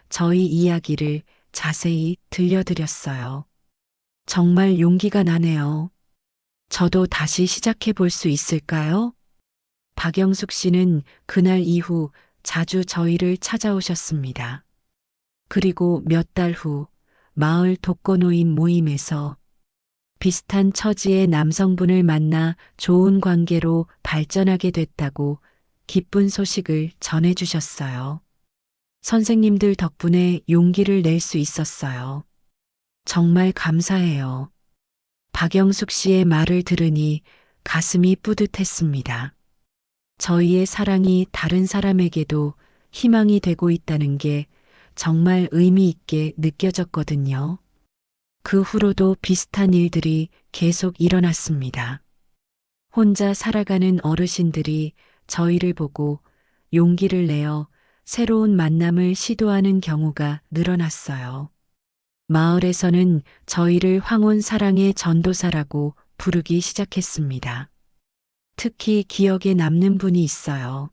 저희 이야기를 자세히 들려드렸어요. 정말 용기가 나네요. 저도 다시 시작해 볼 수 있을까요? 박영숙 씨는 그날 이후 자주 저희를 찾아오셨습니다. 그리고 몇 달 후 마을 독거노인 모임에서 비슷한 처지의 남성분을 만나 좋은 관계로 발전하게 됐다고 기쁜 소식을 전해주셨어요. 선생님들 덕분에 용기를 낼 수 있었어요. 정말 감사해요. 박영숙 씨의 말을 들으니 가슴이 뿌듯했습니다. 저희의 사랑이 다른 사람에게도 희망이 되고 있다는 게 정말 의미 있게 느껴졌거든요. 그 후로도 비슷한 일들이 계속 일어났습니다. 혼자 살아가는 어르신들이 저희를 보고 용기를 내어 새로운 만남을 시도하는 경우가 늘어났어요. 마을에서는 저희를 황혼 사랑의 전도사라고 부르기 시작했습니다. 특히 기억에 남는 분이 있어요.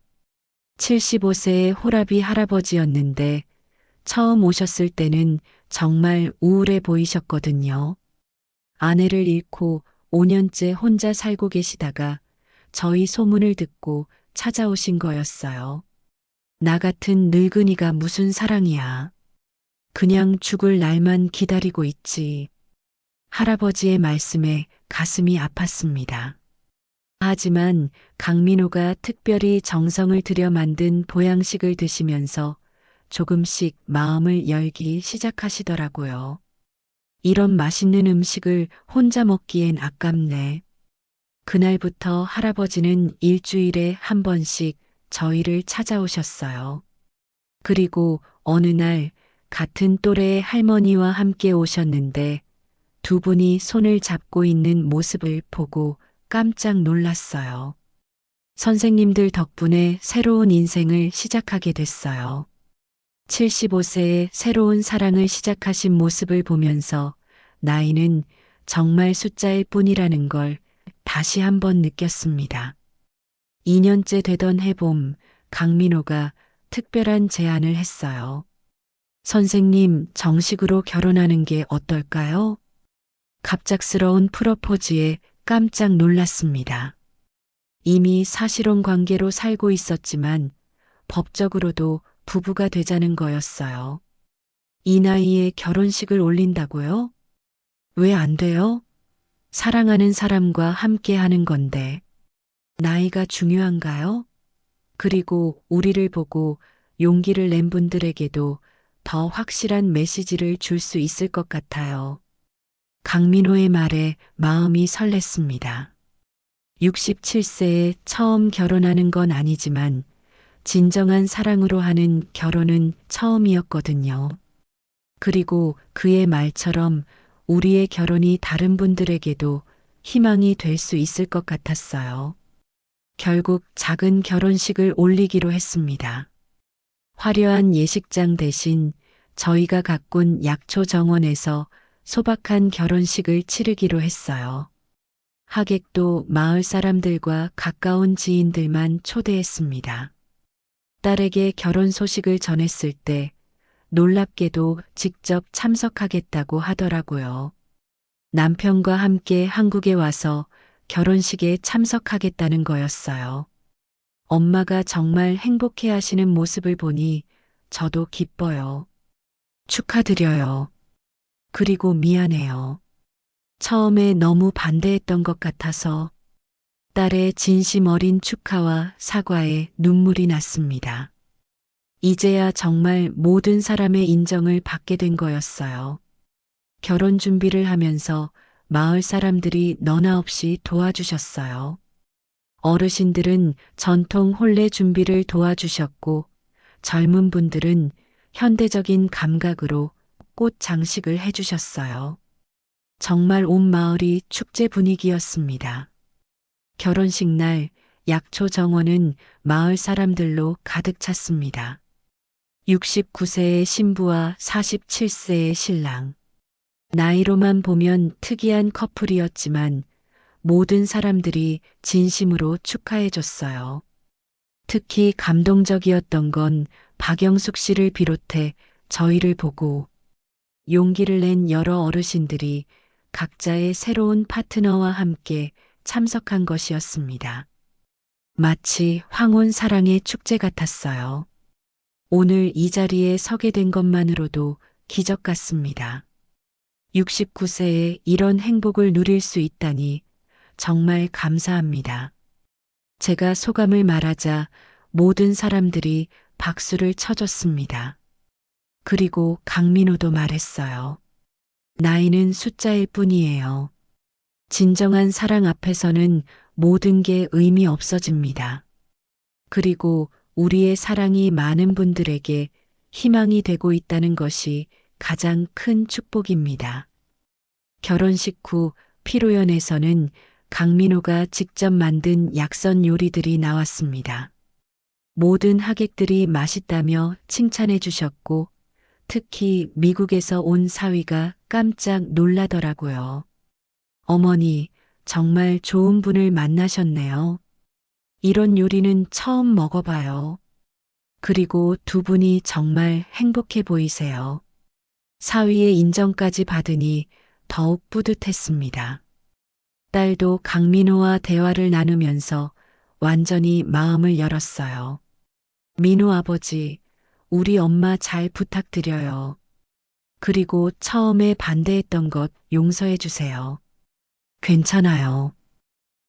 75세의 호라비 할아버지였는데 처음 오셨을 때는 정말 우울해 보이셨거든요. 아내를 잃고 5년째 혼자 살고 계시다가 저희 소문을 듣고 찾아오신 거였어요. 나 같은 늙은이가 무슨 사랑이야. 그냥 죽을 날만 기다리고 있지. 할아버지의 말씀에 가슴이 아팠습니다. 하지만 강민호가 특별히 정성을 들여 만든 보양식을 드시면서 조금씩 마음을 열기 시작하시더라고요. 이런 맛있는 음식을 혼자 먹기엔 아깝네. 그날부터 할아버지는 일주일에 한 번씩 저희를 찾아오셨어요. 그리고 어느 날 같은 또래의 할머니와 함께 오셨는데 두 분이 손을 잡고 있는 모습을 보고 깜짝 놀랐어요. 선생님들 덕분에 새로운 인생을 시작하게 됐어요. 75세에 새로운 사랑을 시작하신 모습을 보면서 나이는 정말 숫자일 뿐이라는 걸 다시 한번 느꼈습니다. 2년째 되던 해봄, 강민호가 특별한 제안을 했어요. 선생님, 정식으로 결혼하는 게 어떨까요? 갑작스러운 프러포즈에 깜짝 놀랐습니다. 이미 사실혼 관계로 살고 있었지만 법적으로도 부부가 되자는 거였어요. 이 나이에 결혼식을 올린다고요? 왜 안 돼요? 사랑하는 사람과 함께 하는 건데. 나이가 중요한가요? 그리고 우리를 보고 용기를 낸 분들에게도 더 확실한 메시지를 줄 수 있을 것 같아요. 강민호의 말에 마음이 설렜습니다. 67세에 처음 결혼하는 건 아니지만 진정한 사랑으로 하는 결혼은 처음이었거든요. 그리고 그의 말처럼 우리의 결혼이 다른 분들에게도 희망이 될 수 있을 것 같았어요. 결국 작은 결혼식을 올리기로 했습니다. 화려한 예식장 대신 저희가 가꾼 약초 정원에서 소박한 결혼식을 치르기로 했어요. 하객도 마을 사람들과 가까운 지인들만 초대했습니다. 딸에게 결혼 소식을 전했을 때 놀랍게도 직접 참석하겠다고 하더라고요. 남편과 함께 한국에 와서 결혼식에 참석하겠다는 거였어요. 엄마가 정말 행복해 하시는 모습을 보니 저도 기뻐요. 축하드려요. 그리고 미안해요. 처음에 너무 반대했던 것 같아서 딸의 진심 어린 축하와 사과에 눈물이 났습니다. 이제야 정말 모든 사람의 인정을 받게 된 거였어요. 결혼 준비를 하면서 마을 사람들이 너나 없이 도와주셨어요. 어르신들은 전통 혼례 준비를 도와주셨고 젊은 분들은 현대적인 감각으로 꽃 장식을 해주셨어요. 정말 온 마을이 축제 분위기였습니다. 결혼식 날 약초 정원은 마을 사람들로 가득 찼습니다. 69세의 신부와 47세의 신랑. 나이로만 보면 특이한 커플이었지만 모든 사람들이 진심으로 축하해 줬어요. 특히 감동적이었던 건 박영숙 씨를 비롯해 저희를 보고 용기를 낸 여러 어르신들이 각자의 새로운 파트너와 함께 참석한 것이었습니다. 마치 황혼 사랑의 축제 같았어요. 오늘 이 자리에 서게 된 것만으로도 기적 같습니다. 69세에 이런 행복을 누릴 수 있다니 정말 감사합니다. 제가 소감을 말하자 모든 사람들이 박수를 쳐줬습니다. 그리고 강민호도 말했어요. 나이는 숫자일 뿐이에요. 진정한 사랑 앞에서는 모든 게 의미 없어집니다. 그리고 우리의 사랑이 많은 분들에게 희망이 되고 있다는 것이 가장 큰 축복입니다. 결혼식 후 피로연에서는 강민호가 직접 만든 약선 요리들이 나왔습니다. 모든 하객들이 맛있다며 칭찬해 주셨고 특히 미국에서 온 사위가 깜짝 놀라더라고요. 어머니, 정말 좋은 분을 만나셨네요. 이런 요리는 처음 먹어봐요. 그리고 두 분이 정말 행복해 보이세요. 사위의 인정까지 받으니 더욱 뿌듯했습니다. 딸도 강민호와 대화를 나누면서 완전히 마음을 열었어요. 민호 아버지, 우리 엄마 잘 부탁드려요. 그리고 처음에 반대했던 것 용서해 주세요. 괜찮아요.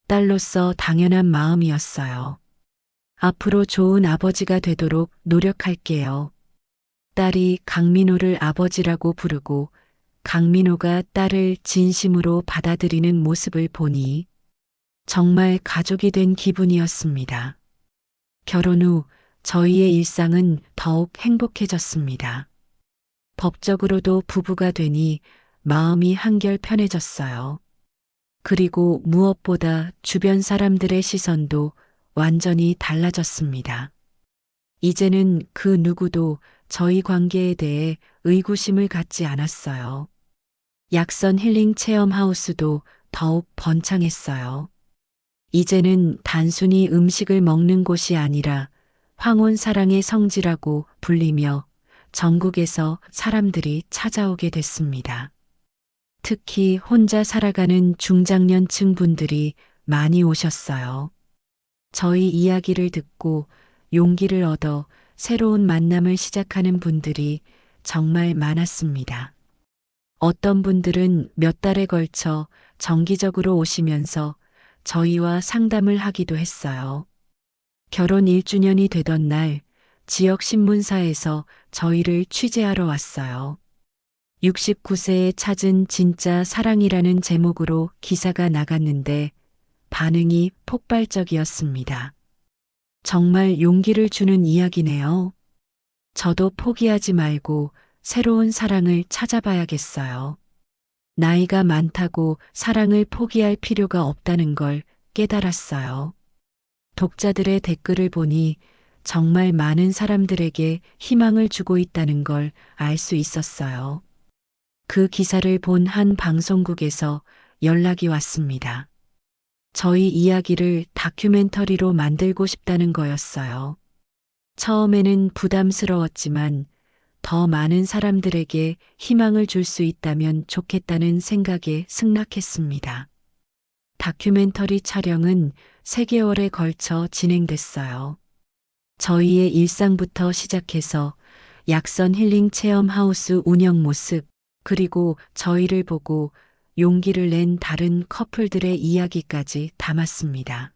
딸로서 당연한 마음이었어요. 앞으로 좋은 아버지가 되도록 노력할게요. 딸이 강민호를 아버지라고 부르고 강민호가 딸을 진심으로 받아들이는 모습을 보니 정말 가족이 된 기분이었습니다. 결혼 후 저희의 일상은 더욱 행복해졌습니다. 법적으로도 부부가 되니 마음이 한결 편해졌어요. 그리고 무엇보다 주변 사람들의 시선도 완전히 달라졌습니다. 이제는 그 누구도 저희 관계에 대해 의구심을 갖지 않았어요. 약선 힐링 체험 하우스도 더욱 번창했어요. 이제는 단순히 음식을 먹는 곳이 아니라 황혼 사랑의 성지라고 불리며 전국에서 사람들이 찾아오게 됐습니다. 특히 혼자 살아가는 중장년층 분들이 많이 오셨어요. 저희 이야기를 듣고 용기를 얻어 새로운 만남을 시작하는 분들이 정말 많았습니다. 어떤 분들은 몇 달에 걸쳐 정기적으로 오시면서 저희와 상담을 하기도 했어요. 결혼 1주년이 되던 날 지역 신문사에서 저희를 취재하러 왔어요. 69세에 찾은 진짜 사랑이라는 제목으로 기사가 나갔는데 반응이 폭발적이었습니다. 정말 용기를 주는 이야기네요. 저도 포기하지 말고 새로운 사랑을 찾아봐야겠어요. 나이가 많다고 사랑을 포기할 필요가 없다는 걸 깨달았어요. 독자들의 댓글을 보니 정말 많은 사람들에게 희망을 주고 있다는 걸 알 수 있었어요. 그 기사를 본 한 방송국에서 연락이 왔습니다. 저희 이야기를 다큐멘터리로 만들고 싶다는 거였어요. 처음에는 부담스러웠지만 더 많은 사람들에게 희망을 줄 수 있다면 좋겠다는 생각에 승낙했습니다. 다큐멘터리 촬영은 3개월에 걸쳐 진행됐어요. 저희의 일상부터 시작해서 약선 힐링 체험 하우스 운영 모습, 그리고 저희를 보고 용기를 낸 다른 커플들의 이야기까지 담았습니다.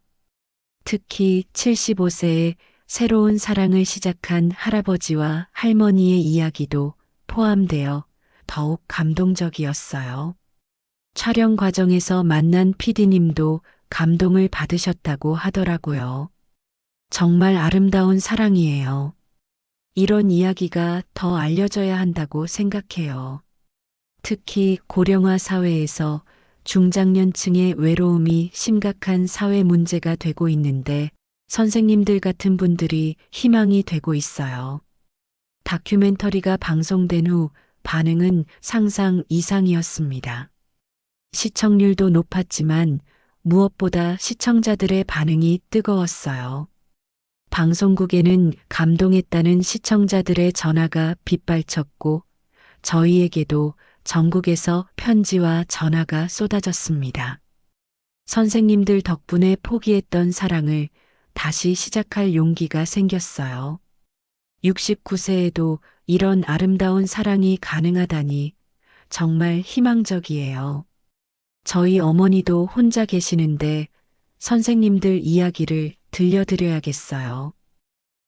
특히 75세에 새로운 사랑을 시작한 할아버지와 할머니의 이야기도 포함되어 더욱 감동적이었어요. 촬영 과정에서 만난 PD님도 감동을 받으셨다고 하더라고요. 정말 아름다운 사랑이에요. 이런 이야기가 더 알려져야 한다고 생각해요. 특히 고령화 사회에서 중장년층의 외로움이 심각한 사회 문제가 되고 있는데 선생님들 같은 분들이 희망이 되고 있어요. 다큐멘터리가 방송된 후 반응은 상상 이상이었습니다. 시청률도 높았지만 무엇보다 시청자들의 반응이 뜨거웠어요. 방송국에는 감동했다는 시청자들의 전화가 빗발쳤고 저희에게도 전국에서 편지와 전화가 쏟아졌습니다. 선생님들 덕분에 포기했던 사랑을 다시 시작할 용기가 생겼어요. 69세에도 이런 아름다운 사랑이 가능하다니 정말 희망적이에요. 저희 어머니도 혼자 계시는데 선생님들 이야기를 들려드려야겠어요.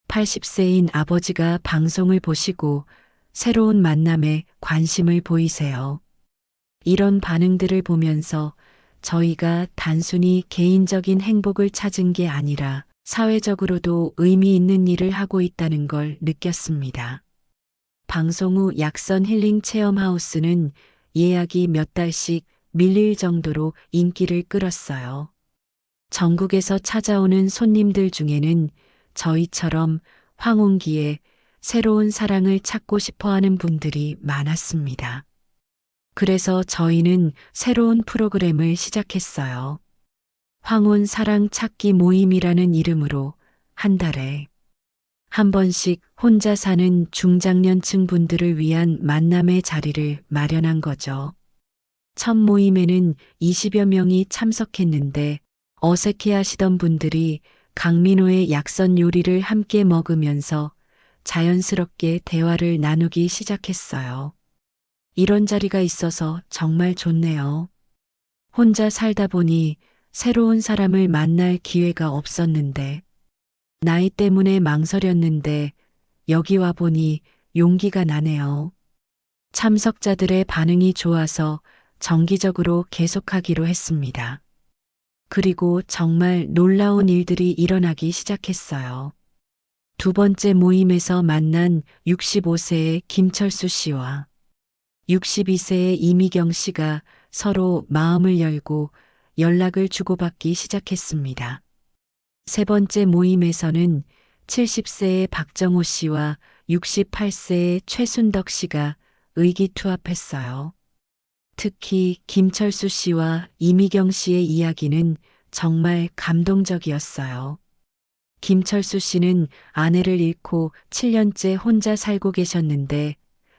80세인 아버지가 방송을 보시고 새로운 만남에 관심을 보이세요. 이런 반응들을 보면서 저희가 단순히 개인적인 행복을 찾은 게 아니라 사회적으로도 의미 있는 일을 하고 있다는 걸 느꼈습니다. 방송 후 약선 힐링 체험하우스는 예약이 몇 달씩 밀릴 정도로 인기를 끌었어요. 전국에서 찾아오는 손님들 중에는 저희처럼 황혼기에 새로운 사랑을 찾고 싶어 하는 분들이 많았습니다. 그래서 저희는 새로운 프로그램을 시작했어요. 황혼 사랑 찾기 모임이라는 이름으로 한 달에 한 번씩 혼자 사는 중장년층 분들을 위한 만남의 자리를 마련한 거죠. 첫 모임에는 20여 명이 참석했는데 어색해 하시던 분들이 강민호의 약선 요리를 함께 먹으면서 자연스럽게 대화를 나누기 시작했어요. 이런 자리가 있어서 정말 좋네요. 혼자 살다 보니 새로운 사람을 만날 기회가 없었는데, 나이 때문에 망설였는데 여기 와 보니 용기가 나네요. 참석자들의 반응이 좋아서 정기적으로 계속하기로 했습니다. 그리고 정말 놀라운 일들이 일어나기 시작했어요. 두 번째 모임에서 만난 65세의 김철수 씨와 62세의 이미경 씨가 서로 마음을 열고 연락을 주고받기 시작했습니다. 세 번째 모임에서는 70세의 박정호 씨와 68세의 최순덕 씨가 의기투합했어요. 특히 김철수 씨와 이미경 씨의 이야기는 정말 감동적이었어요. 김철수 씨는 아내를 잃고 7년째 혼자 살고 계셨는데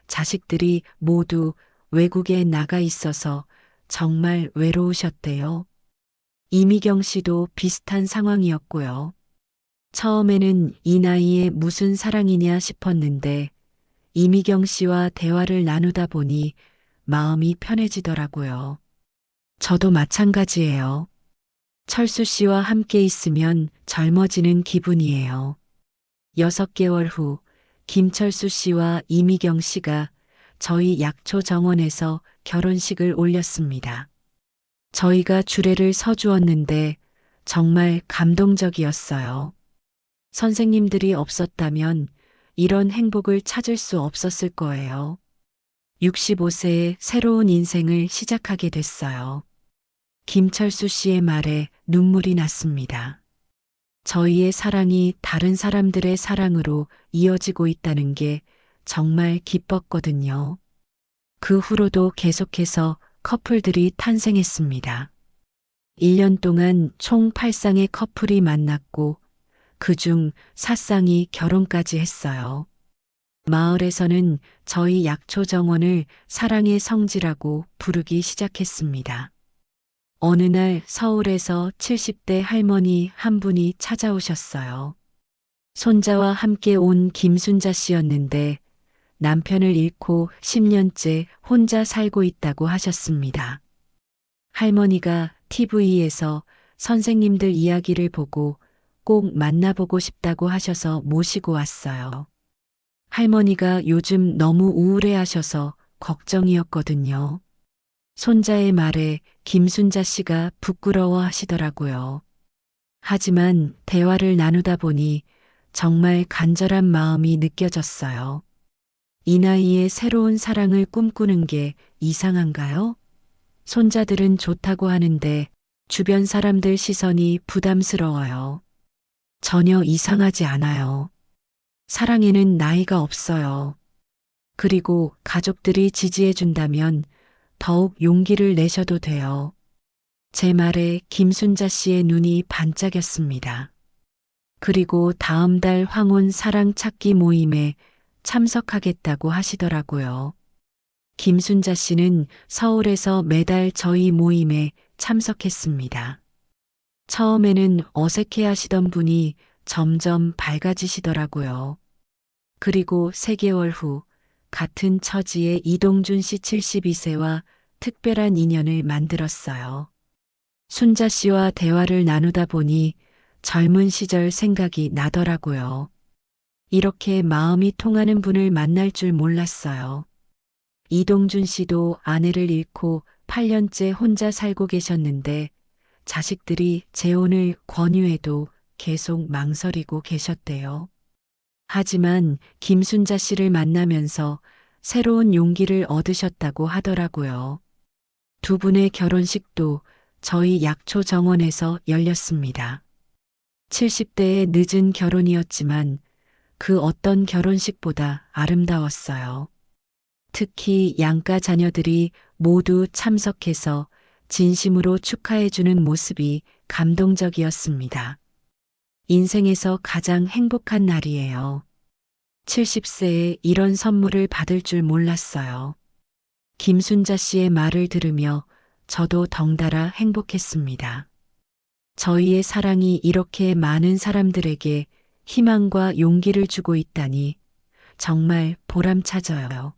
자식들이 모두 외국에 나가 있어서 정말 외로우셨대요. 이미경 씨도 비슷한 상황이었고요. 처음에는 이 나이에 무슨 사랑이냐 싶었는데 이미경 씨와 대화를 나누다 보니 마음이 편해지더라고요. 저도 마찬가지예요. 철수 씨와 함께 있으면 젊어지는 기분이에요. 6개월 후 김철수 씨와 이미경 씨가 저희 약초 정원에서 결혼식을 올렸습니다. 저희가 주례를 서주었는데 정말 감동적이었어요. 선생님들이 없었다면 이런 행복을 찾을 수 없었을 거예요. 65세의 새로운 인생을 시작하게 됐어요. 김철수 씨의 말에 눈물이 났습니다. 저희의 사랑이 다른 사람들의 사랑으로 이어지고 있다는 게 정말 기뻤거든요. 그 후로도 계속해서 커플들이 탄생했습니다. 1년 동안 총 8쌍의 커플이 만났고 그중 4쌍이 결혼까지 했어요. 마을에서는 저희 약초 정원을 사랑의 성지라고 부르기 시작했습니다. 어느 날 서울에서 70대 할머니 한 분이 찾아오셨어요. 손자와 함께 온 김순자 씨였는데 남편을 잃고 10년째 혼자 살고 있다고 하셨습니다. 할머니가 TV에서 선생님들 이야기를 보고 꼭 만나보고 싶다고 하셔서 모시고 왔어요. 할머니가 요즘 너무 우울해 하셔서 걱정이었거든요. 손자의 말에 김순자 씨가 부끄러워 하시더라고요. 하지만 대화를 나누다 보니 정말 간절한 마음이 느껴졌어요. 이 나이에 새로운 사랑을 꿈꾸는 게 이상한가요? 손자들은 좋다고 하는데 주변 사람들 시선이 부담스러워요. 전혀 이상하지 않아요. 사랑에는 나이가 없어요. 그리고 가족들이 지지해준다면 더욱 용기를 내셔도 돼요. 제 말에 김순자 씨의 눈이 반짝였습니다. 그리고 다음 달 황혼 사랑 찾기 모임에 참석하겠다고 하시더라고요. 김순자 씨는 서울에서 매달 저희 모임에 참석했습니다. 처음에는 어색해 하시던 분이 점점 밝아지시더라고요. 그리고 3개월 후 같은 처지의 이동준 씨 72세와 특별한 인연을 만들었어요. 순자 씨와 대화를 나누다 보니 젊은 시절 생각이 나더라고요. 이렇게 마음이 통하는 분을 만날 줄 몰랐어요. 이동준 씨도 아내를 잃고 8년째 혼자 살고 계셨는데 자식들이 재혼을 권유해도 계속 망설이고 계셨대요. 하지만 김순자 씨를 만나면서 새로운 용기를 얻으셨다고 하더라고요. 두 분의 결혼식도 저희 약초 정원에서 열렸습니다. 70대의 늦은 결혼이었지만 그 어떤 결혼식보다 아름다웠어요. 특히 양가 자녀들이 모두 참석해서 진심으로 축하해주는 모습이 감동적이었습니다. 인생에서 가장 행복한 날이에요. 70세에 이런 선물을 받을 줄 몰랐어요. 김순자 씨의 말을 들으며 저도 덩달아 행복했습니다. 저희의 사랑이 이렇게 많은 사람들에게 희망과 용기를 주고 있다니 정말 보람차져요.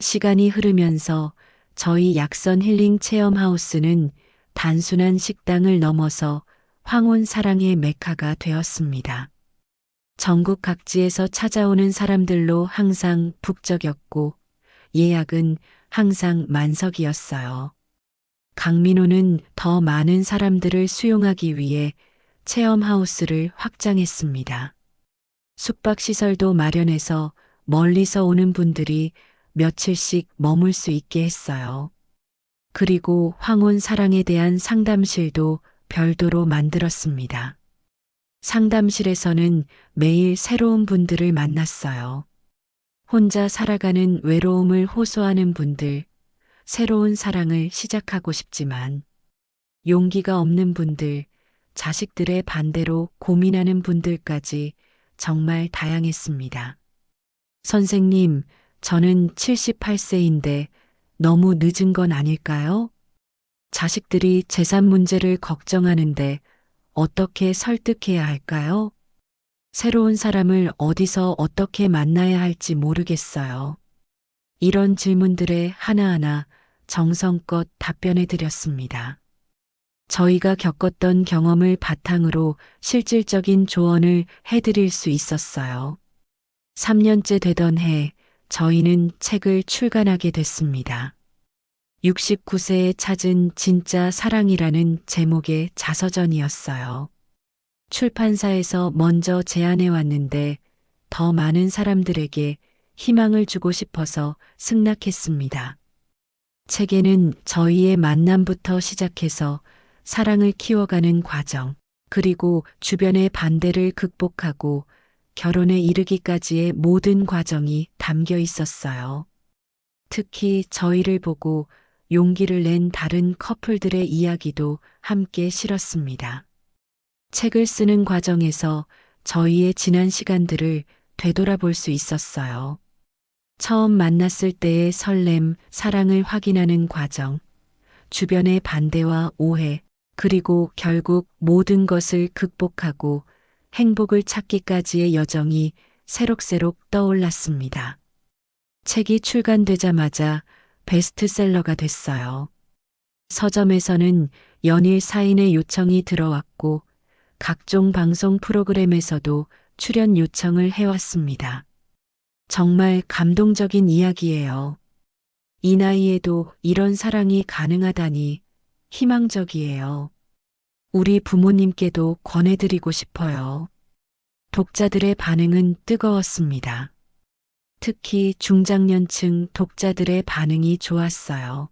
시간이 흐르면서 저희 약선 힐링 체험하우스는 단순한 식당을 넘어서 황혼 사랑의 메카가 되었습니다. 전국 각지에서 찾아오는 사람들로 항상 북적였고 예약은 항상 만석이었어요. 강민호는 더 많은 사람들을 수용하기 위해 체험하우스를 확장했습니다. 숙박시설도 마련해서 멀리서 오는 분들이 며칠씩 머물 수 있게 했어요. 그리고 황혼 사랑에 대한 상담실도 별도로 만들었습니다. 상담실에서는 매일 새로운 분들을 만났어요. 혼자 살아가는 외로움을 호소하는 분들, 새로운 사랑을 시작하고 싶지만 용기가 없는 분들, 자식들의 반대로 고민하는 분들까지 정말 다양했습니다. 선생님, 저는 78세인데 너무 늦은 건 아닐까요? 자식들이 재산 문제를 걱정하는데 어떻게 설득해야 할까요? 새로운 사람을 어디서 어떻게 만나야 할지 모르겠어요. 이런 질문들에 하나하나 정성껏 답변해 드렸습니다. 저희가 겪었던 경험을 바탕으로 실질적인 조언을 해드릴 수 있었어요. 3년째 되던 해 저희는 책을 출간하게 됐습니다. 69세에 찾은 진짜 사랑이라는 제목의 자서전이었어요. 출판사에서 먼저 제안해 왔는데 더 많은 사람들에게 희망을 주고 싶어서 승낙했습니다. 책에는 저희의 만남부터 시작해서 사랑을 키워가는 과정, 그리고 주변의 반대를 극복하고 결혼에 이르기까지의 모든 과정이 담겨 있었어요. 특히 저희를 보고 용기를 낸 다른 커플들의 이야기도 함께 실었습니다. 책을 쓰는 과정에서 저희의 지난 시간들을 되돌아볼 수 있었어요. 처음 만났을 때의 설렘, 사랑을 확인하는 과정, 주변의 반대와 오해, 그리고 결국 모든 것을 극복하고 행복을 찾기까지의 여정이 새록새록 떠올랐습니다. 책이 출간되자마자 베스트셀러가 됐어요. 서점에서는 연일 사인의 요청이 들어왔고 각종 방송 프로그램에서도 출연 요청을 해왔습니다. 정말 감동적인 이야기예요. 이 나이에도 이런 사랑이 가능하다니 희망적이에요. 우리 부모님께도 권해드리고 싶어요. 독자들의 반응은 뜨거웠습니다. 특히 중장년층 독자들의 반응이 좋았어요.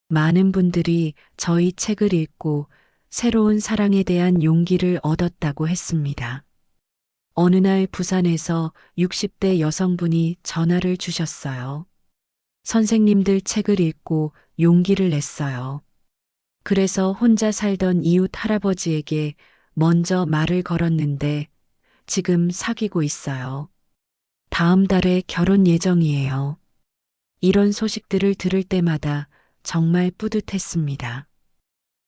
많은 분들이 저희 책을 읽고 새로운 사랑에 대한 용기를 얻었다고 했습니다. 어느 날 부산에서 60대 여성분이 전화를 주셨어요. 선생님들 책을 읽고 용기를 냈어요. 그래서 혼자 살던 이웃 할아버지에게 먼저 말을 걸었는데 지금 사귀고 있어요. 다음 달에 결혼 예정이에요. 이런 소식들을 들을 때마다 정말 뿌듯했습니다.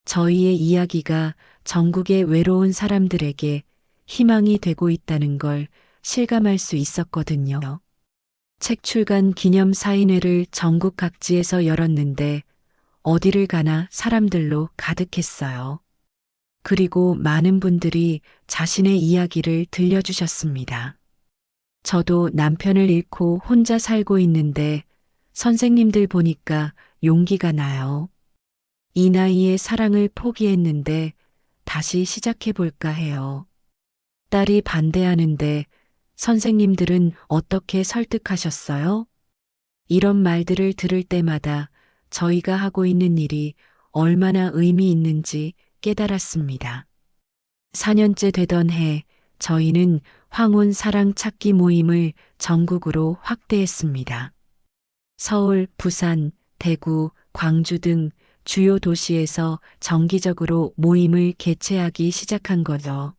저희의 이야기가 전국의 외로운 사람들에게 희망이 되고 있다는 걸 실감할 수 있었거든요. 책 출간 기념 사인회를 전국 각지에서 열었는데 어디를 가나 사람들로 가득했어요. 그리고 많은 분들이 자신의 이야기를 들려주셨습니다. 저도 남편을 잃고 혼자 살고 있는데 선생님들 보니까 용기가 나요. 이 나이에 사랑을 포기했는데 다시 시작해볼까 해요. 딸이 반대하는데 선생님들은 어떻게 설득하셨어요? 이런 말들을 들을 때마다 저희가 하고 있는 일이 얼마나 의미 있는지 깨달았습니다. 4년째 되던 해 저희는 황혼 사랑 찾기 모임을 전국으로 확대했습니다. 서울, 부산, 대구, 광주 등 주요 도시에서 정기적으로 모임을 개최하기 시작한 거죠.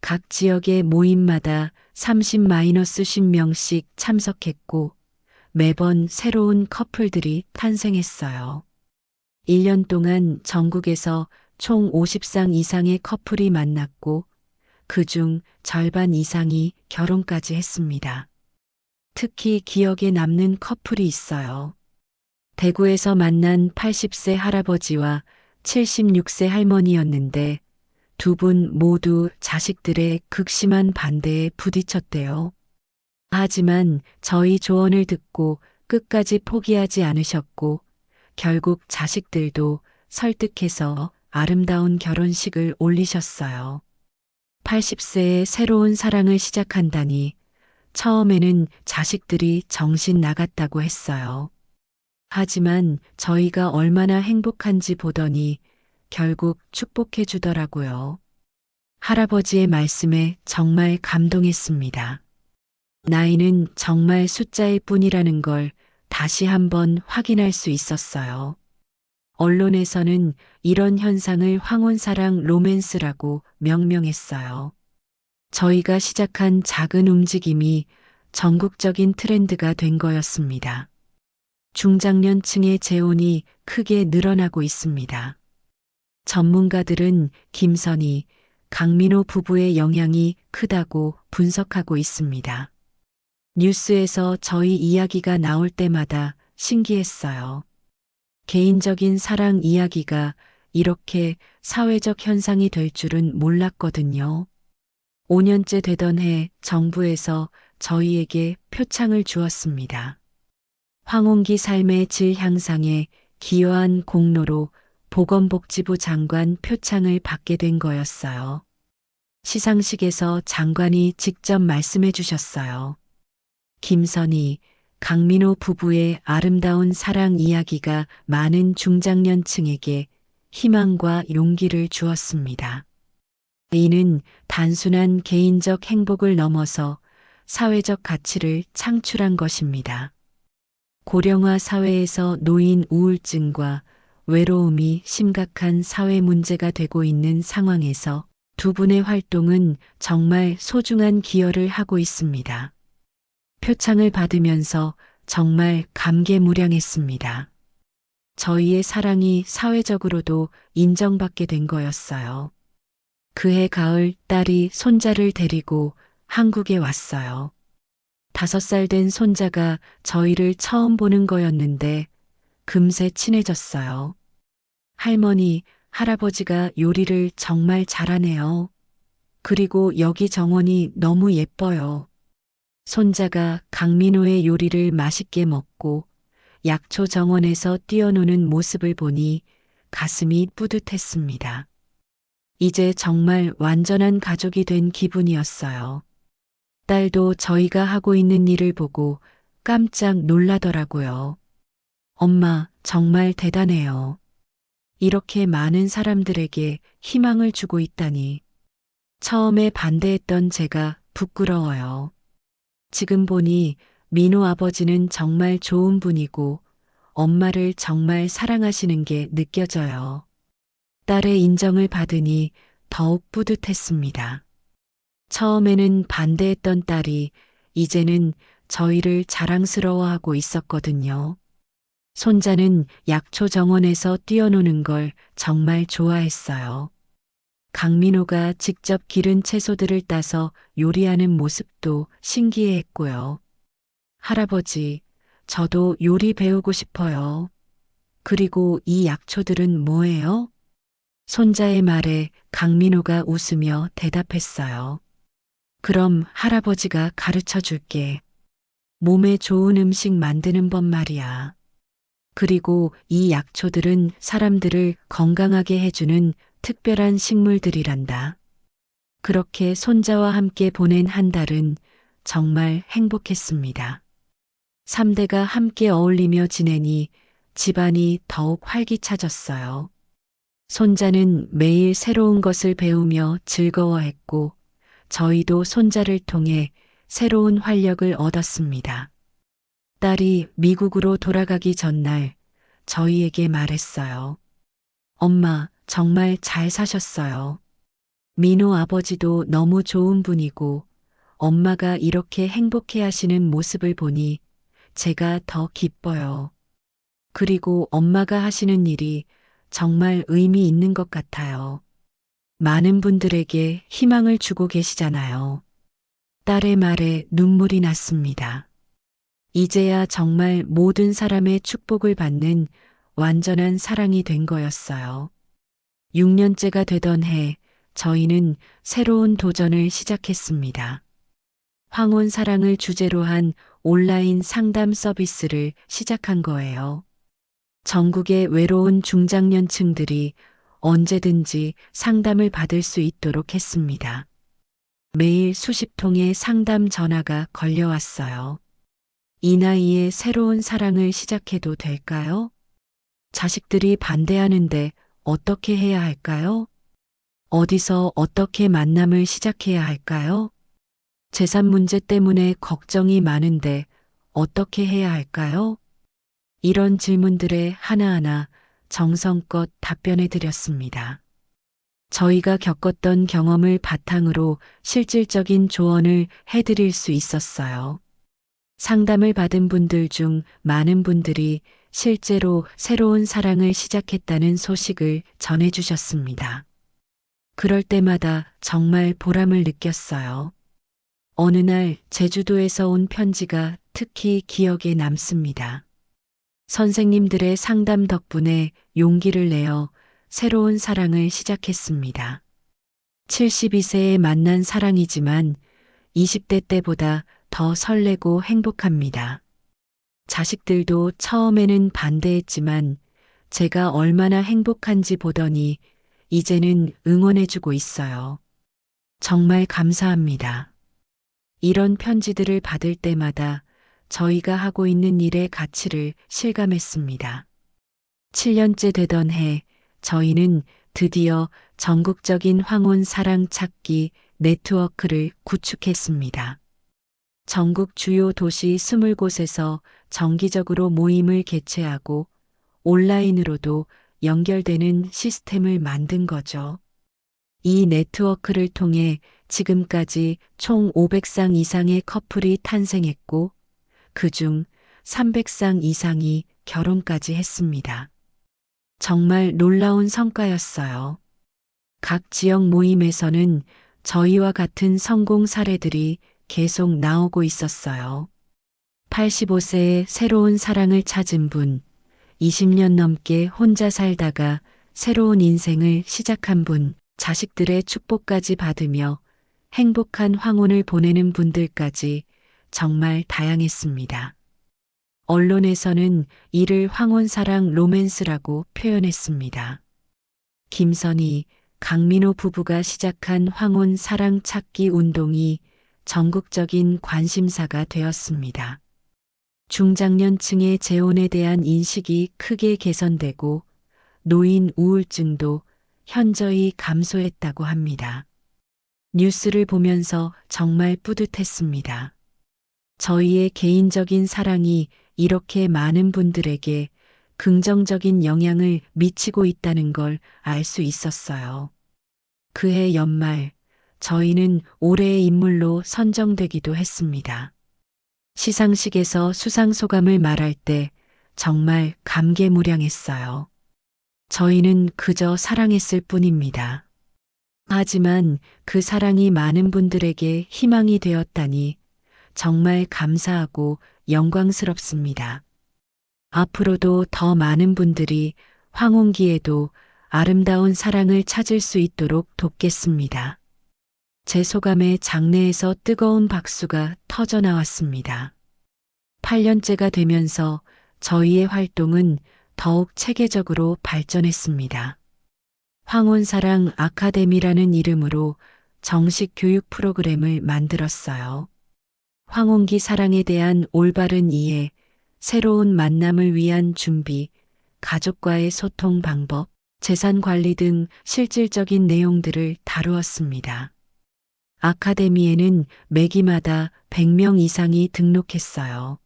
각 지역의 모임마다 30-10명씩 참석했고 매번 새로운 커플들이 탄생했어요. 1년 동안 전국에서 총 50상 이상의 커플이 만났고 그중 절반 이상이 결혼까지 했습니다. 특히 기억에 남는 커플이 있어요. 대구에서 만난 80세 할아버지와 76세 할머니였는데 두 분 모두 자식들의 극심한 반대에 부딪혔대요. 하지만 저희 조언을 듣고 끝까지 포기하지 않으셨고 결국 자식들도 설득해서 아름다운 결혼식을 올리셨어요. 80세에 새로운 사랑을 시작한다니 처음에는 자식들이 정신 나갔다고 했어요. 하지만 저희가 얼마나 행복한지 보더니 결국 축복해 주더라고요. 할아버지의 말씀에 정말 감동했습니다. 나이는 정말 숫자일 뿐이라는 걸 다시 한번 확인할 수 있었어요. 언론에서는 이런 현상을 황혼사랑 로맨스라고 명명했어요. 저희가 시작한 작은 움직임이 전국적인 트렌드가 된 거였습니다. 중장년층의 재혼이 크게 늘어나고 있습니다. 전문가들은 김선희, 강민호 부부의 영향이 크다고 분석하고 있습니다. 뉴스에서 저희 이야기가 나올 때마다 신기했어요. 개인적인 사랑 이야기가 이렇게 사회적 현상이 될 줄은 몰랐거든요. 5년째 되던 해 정부에서 저희에게 표창을 주었습니다. 황혼기 삶의 질 향상에 기여한 공로로 보건복지부 장관 표창을 받게 된 거였어요. 시상식에서 장관이 직접 말씀해 주셨어요. 김선희, 강민호 부부의 아름다운 사랑 이야기가 많은 중장년층에게 희망과 용기를 주었습니다. 이는 단순한 개인적 행복을 넘어서 사회적 가치를 창출한 것입니다. 고령화 사회에서 노인 우울증과 외로움이 심각한 사회 문제가 되고 있는 상황에서 두 분의 활동은 정말 소중한 기여를 하고 있습니다. 표창을 받으면서 정말 감개무량했습니다. 저희의 사랑이 사회적으로도 인정받게 된 거였어요. 그해 가을 딸이 손자를 데리고 한국에 왔어요. 5살 된 손자가 저희를 처음 보는 거였는데 금세 친해졌어요. 할머니, 할아버지가 요리를 정말 잘하네요. 그리고 여기 정원이 너무 예뻐요. 손자가 강민호의 요리를 맛있게 먹고 약초 정원에서 뛰어노는 모습을 보니 가슴이 뿌듯했습니다. 이제 정말 완전한 가족이 된 기분이었어요. 딸도 저희가 하고 있는 일을 보고 깜짝 놀라더라고요. 엄마, 정말 대단해요. 이렇게 많은 사람들에게 희망을 주고 있다니. 처음에 반대했던 제가 부끄러워요. 지금 보니 민호 아버지는 정말 좋은 분이고 엄마를 정말 사랑하시는 게 느껴져요. 딸의 인정을 받으니 더욱 뿌듯했습니다. 처음에는 반대했던 딸이 이제는 저희를 자랑스러워하고 있었거든요. 손자는 약초 정원에서 뛰어노는 걸 정말 좋아했어요. 강민호가 직접 기른 채소들을 따서 요리하는 모습도 신기해했고요. 할아버지, 저도 요리 배우고 싶어요. 그리고 이 약초들은 뭐예요? 손자의 말에 강민호가 웃으며 대답했어요. 그럼 할아버지가 가르쳐 줄게. 몸에 좋은 음식 만드는 법 말이야. 그리고 이 약초들은 사람들을 건강하게 해주는 특별한 식물들이란다. 그렇게 손자와 함께 보낸 한 달은 정말 행복했습니다. 3대가 함께 어울리며 지내니 집안이 더욱 활기차졌어요. 손자는 매일 새로운 것을 배우며 즐거워했고 저희도 손자를 통해 새로운 활력을 얻었습니다. 딸이 미국으로 돌아가기 전날 저희에게 말했어요. 엄마, 정말 잘 사셨어요. 민호 아버지도 너무 좋은 분이고 엄마가 이렇게 행복해 하시는 모습을 보니 제가 더 기뻐요. 그리고 엄마가 하시는 일이 정말 의미 있는 것 같아요. 많은 분들에게 희망을 주고 계시잖아요. 딸의 말에 눈물이 났습니다. 이제야 정말 모든 사람의 축복을 받는 완전한 사랑이 된 거였어요. 6년째가 되던 해, 저희는 새로운 도전을 시작했습니다. 황혼 사랑을 주제로 한 온라인 상담 서비스를 시작한 거예요. 전국의 외로운 중장년층들이 언제든지 상담을 받을 수 있도록 했습니다. 매일 수십 통의 상담 전화가 걸려왔어요. 이 나이에 새로운 사랑을 시작해도 될까요? 자식들이 반대하는데 어떻게 해야 할까요? 어디서 어떻게 만남을 시작해야 할까요? 재산 문제 때문에 걱정이 많은데 어떻게 해야 할까요? 이런 질문들에 하나하나 정성껏 답변해 드렸습니다. 저희가 겪었던 경험을 바탕으로 실질적인 조언을 해드릴 수 있었어요. 상담을 받은 분들 중 많은 분들이 실제로 새로운 사랑을 시작했다는 소식을 전해주셨습니다. 그럴 때마다 정말 보람을 느꼈어요. 어느 날 제주도에서 온 편지가 특히 기억에 남습니다. 선생님들의 상담 덕분에 용기를 내어 새로운 사랑을 시작했습니다. 72세에 만난 사랑이지만 20대 때보다 더 설레고 행복합니다. 자식들도 처음에는 반대했지만 제가 얼마나 행복한지 보더니 이제는 응원해주고 있어요. 정말 감사합니다. 이런 편지들을 받을 때마다 저희가 하고 있는 일의 가치를 실감했습니다. 7년째 되던 해, 저희는 드디어 전국적인 황혼 사랑 찾기 네트워크를 구축했습니다. 전국 주요 도시 20곳에서 정기적으로 모임을 개최하고 온라인으로도 연결되는 시스템을 만든 거죠. 이 네트워크를 통해 지금까지 총 500쌍 이상의 커플이 탄생했고 그중 300쌍 이상이 결혼까지 했습니다. 정말 놀라운 성과였어요. 각 지역 모임에서는 저희와 같은 성공 사례들이 계속 나오고 있었어요. 85세에 새로운 사랑을 찾은 분, 20년 넘게 혼자 살다가 새로운 인생을 시작한 분, 자식들의 축복까지 받으며 행복한 황혼을 보내는 분들까지 정말 다양했습니다. 언론에서는 이를 황혼사랑 로맨스라고 표현했습니다. 김선희, 강민호 부부가 시작한 황혼 사랑 찾기 운동이 전국적인 관심사가 되었습니다. 중장년층의 재혼에 대한 인식이 크게 개선되고 노인 우울증도 현저히 감소했다고 합니다. 뉴스를 보면서 정말 뿌듯했습니다. 저희의 개인적인 사랑이 이렇게 많은 분들에게 긍정적인 영향을 미치고 있다는 걸 알 수 있었어요. 그해 연말, 저희는 올해의 인물로 선정되기도 했습니다. 시상식에서 수상 소감을 말할 때 정말 감개무량했어요. 저희는 그저 사랑했을 뿐입니다. 하지만 그 사랑이 많은 분들에게 희망이 되었다니 정말 감사하고 영광스럽습니다. 앞으로도 더 많은 분들이 황혼기에도 아름다운 사랑을 찾을 수 있도록 돕겠습니다. 제 소감에 장내에서 뜨거운 박수가 터져 나왔습니다. 8년째가 되면서 저희의 활동은 더욱 체계적으로 발전했습니다. 황혼사랑 아카데미라는 이름으로 정식 교육 프로그램을 만들었어요. 황혼기 사랑에 대한 올바른 이해, 새로운 만남을 위한 준비, 가족과의 소통 방법, 재산 관리 등 실질적인 내용들을 다루었습니다. 아카데미에는 매기마다 100명 이상이 등록했어요.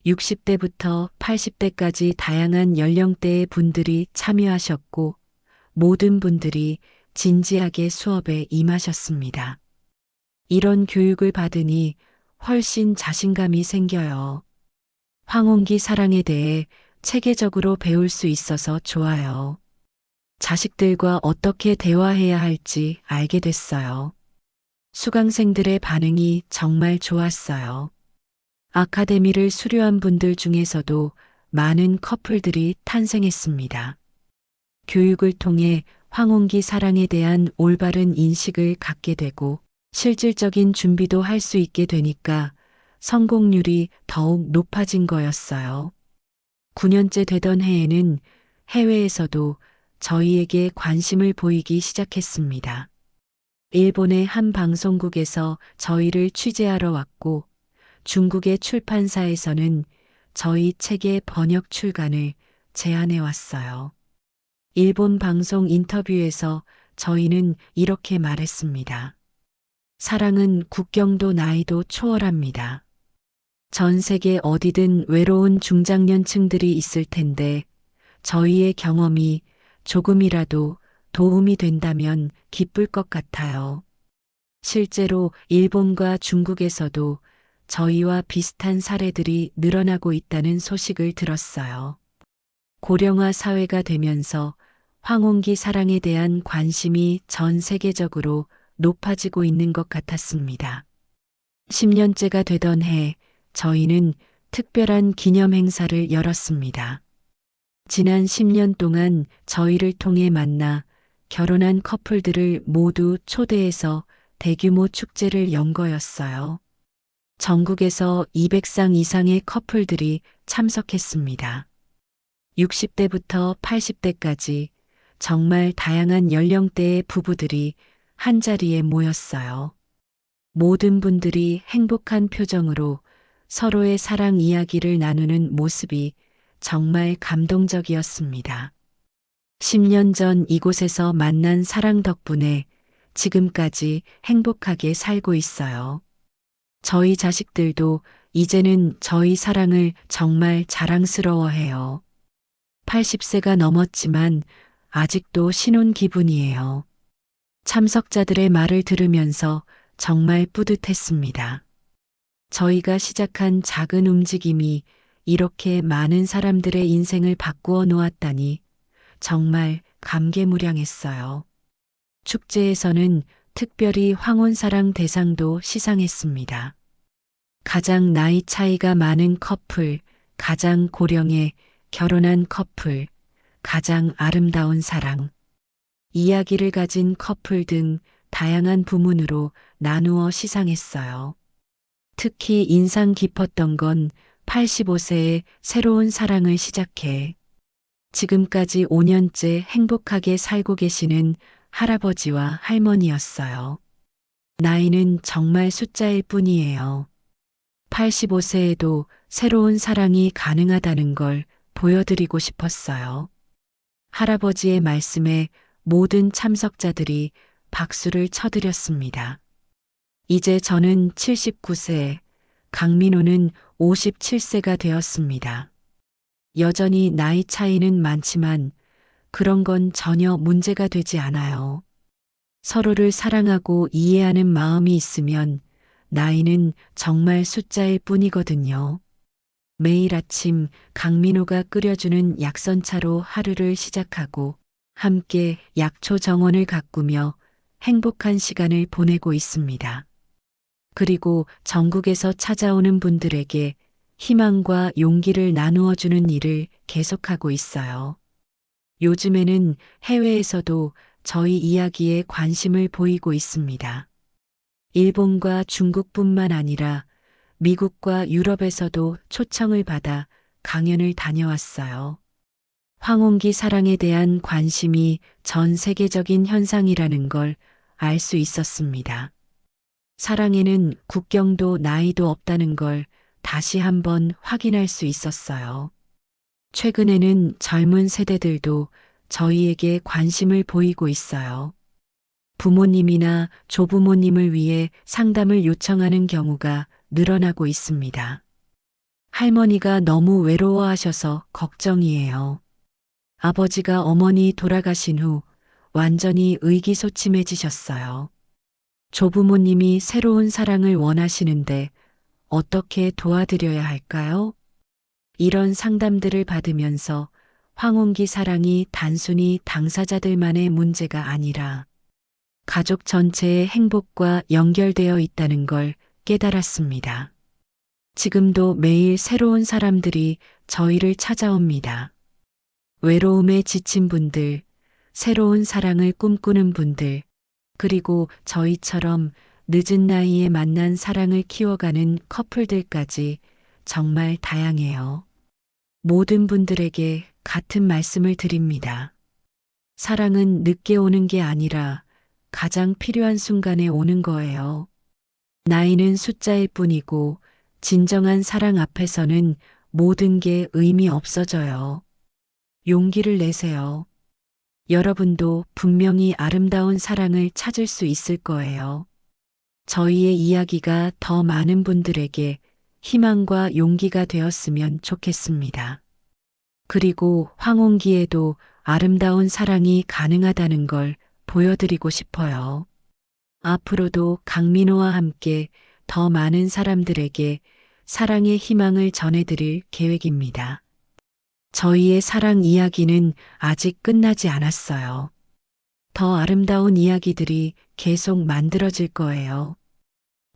60대부터 80대까지 다양한 연령대의 분들이 참여하셨고 모든 분들이 진지하게 수업에 임하셨습니다. 이런 교육을 받으니 훨씬 자신감이 생겨요. 황혼기 사랑에 대해 체계적으로 배울 수 있어서 좋아요. 자식들과 어떻게 대화해야 할지 알게 됐어요. 수강생들의 반응이 정말 좋았어요. 아카데미를 수료한 분들 중에서도 많은 커플들이 탄생했습니다. 교육을 통해 황혼기 사랑에 대한 올바른 인식을 갖게 되고 실질적인 준비도 할 수 있게 되니까 성공률이 더욱 높아진 거였어요. 9년째 되던 해에는 해외에서도 저희에게 관심을 보이기 시작했습니다. 일본의 한 방송국에서 저희를 취재하러 왔고 중국의 출판사에서는 저희 책의 번역 출간을 제안해 왔어요. 일본 방송 인터뷰에서 저희는 이렇게 말했습니다. 사랑은 국경도 나이도 초월합니다. 전 세계 어디든 외로운 중장년층들이 있을 텐데 저희의 경험이 조금이라도 도움이 된다면 기쁠 것 같아요. 실제로 일본과 중국에서도 저희와 비슷한 사례들이 늘어나고 있다는 소식을 들었어요. 고령화 사회가 되면서 황혼기 사랑에 대한 관심이 전 세계적으로 높아지고 있는 것 같았습니다. 10년째가 되던 해 저희는 특별한 기념 행사를 열었습니다. 지난 10년 동안 저희를 통해 만나 결혼한 커플들을 모두 초대해서 대규모 축제를 연 거였어요. 전국에서 200상 이상의 커플들이 참석했습니다. 60대부터 80대까지 정말 다양한 연령대의 부부들이 한자리에 모였어요. 모든 분들이 행복한 표정으로 서로의 사랑 이야기를 나누는 모습이 정말 감동적이었습니다. 10년 전 이곳에서 만난 사랑 덕분에 지금까지 행복하게 살고 있어요. 저희 자식들도 이제는 저희 사랑을 정말 자랑스러워해요. 80세가 넘었지만 아직도 신혼 기분이에요. 참석자들의 말을 들으면서 정말 뿌듯했습니다. 저희가 시작한 작은 움직임이 이렇게 많은 사람들의 인생을 바꾸어 놓았다니 정말 감개무량했어요. 축제에서는 특별히 황혼사랑 대상도 시상했습니다. 가장 나이 차이가 많은 커플, 가장 고령의 결혼한 커플, 가장 아름다운 사랑, 이야기를 가진 커플 등 다양한 부문으로 나누어 시상했어요. 특히 인상 깊었던 건 85세의 새로운 사랑을 시작해 지금까지 5년째 행복하게 살고 계시는 할아버지와 할머니였어요. 나이는 정말 숫자일 뿐이에요. 85세에도 새로운 사랑이 가능하다는 걸 보여드리고 싶었어요. 할아버지의 말씀에 모든 참석자들이 박수를 쳐드렸습니다. 이제 저는 79세, 강민호는 57세가 되었습니다. 여전히 나이 차이는 많지만 그런 건 전혀 문제가 되지 않아요. 서로를 사랑하고 이해하는 마음이 있으면 나이는 정말 숫자일 뿐이거든요. 매일 아침 강민호가 끓여주는 약선차로 하루를 시작하고 함께 약초 정원을 가꾸며 행복한 시간을 보내고 있습니다. 그리고 전국에서 찾아오는 분들에게 희망과 용기를 나누어 주는 일을 계속하고 있어요. 요즘에는 해외에서도 저희 이야기에 관심을 보이고 있습니다. 일본과 중국뿐만 아니라 미국과 유럽에서도 초청을 받아 강연을 다녀왔어요. 황혼기 사랑에 대한 관심이 전 세계적인 현상이라는 걸 알 수 있었습니다. 사랑에는 국경도 나이도 없다는 걸 다시 한번 확인할 수 있었어요. 최근에는 젊은 세대들도 저희에게 관심을 보이고 있어요. 부모님이나 조부모님을 위해 상담을 요청하는 경우가 늘어나고 있습니다. 할머니가 너무 외로워하셔서 걱정이에요. 아버지가 어머니 돌아가신 후 완전히 의기소침해지셨어요. 조부모님이 새로운 사랑을 원하시는데 어떻게 도와드려야 할까요? 이런 상담들을 받으면서 황혼기 사랑이 단순히 당사자들만의 문제가 아니라 가족 전체의 행복과 연결되어 있다는 걸 깨달았습니다. 지금도 매일 새로운 사람들이 저희를 찾아옵니다. 외로움에 지친 분들, 새로운 사랑을 꿈꾸는 분들, 그리고 저희처럼 늦은 나이에 만난 사랑을 키워가는 커플들까지 정말 다양해요. 모든 분들에게 같은 말씀을 드립니다. 사랑은 늦게 오는 게 아니라 가장 필요한 순간에 오는 거예요. 나이는 숫자일 뿐이고 진정한 사랑 앞에서는 모든 게 의미 없어져요. 용기를 내세요. 여러분도 분명히 아름다운 사랑을 찾을 수 있을 거예요. 저희의 이야기가 더 많은 분들에게 희망과 용기가 되었으면 좋겠습니다. 그리고 황혼기에도 아름다운 사랑이 가능하다는 걸 보여드리고 싶어요. 앞으로도 강민호와 함께 더 많은 사람들에게 사랑의 희망을 전해드릴 계획입니다. 저희의 사랑 이야기는 아직 끝나지 않았어요. 더 아름다운 이야기들이 계속 만들어질 거예요.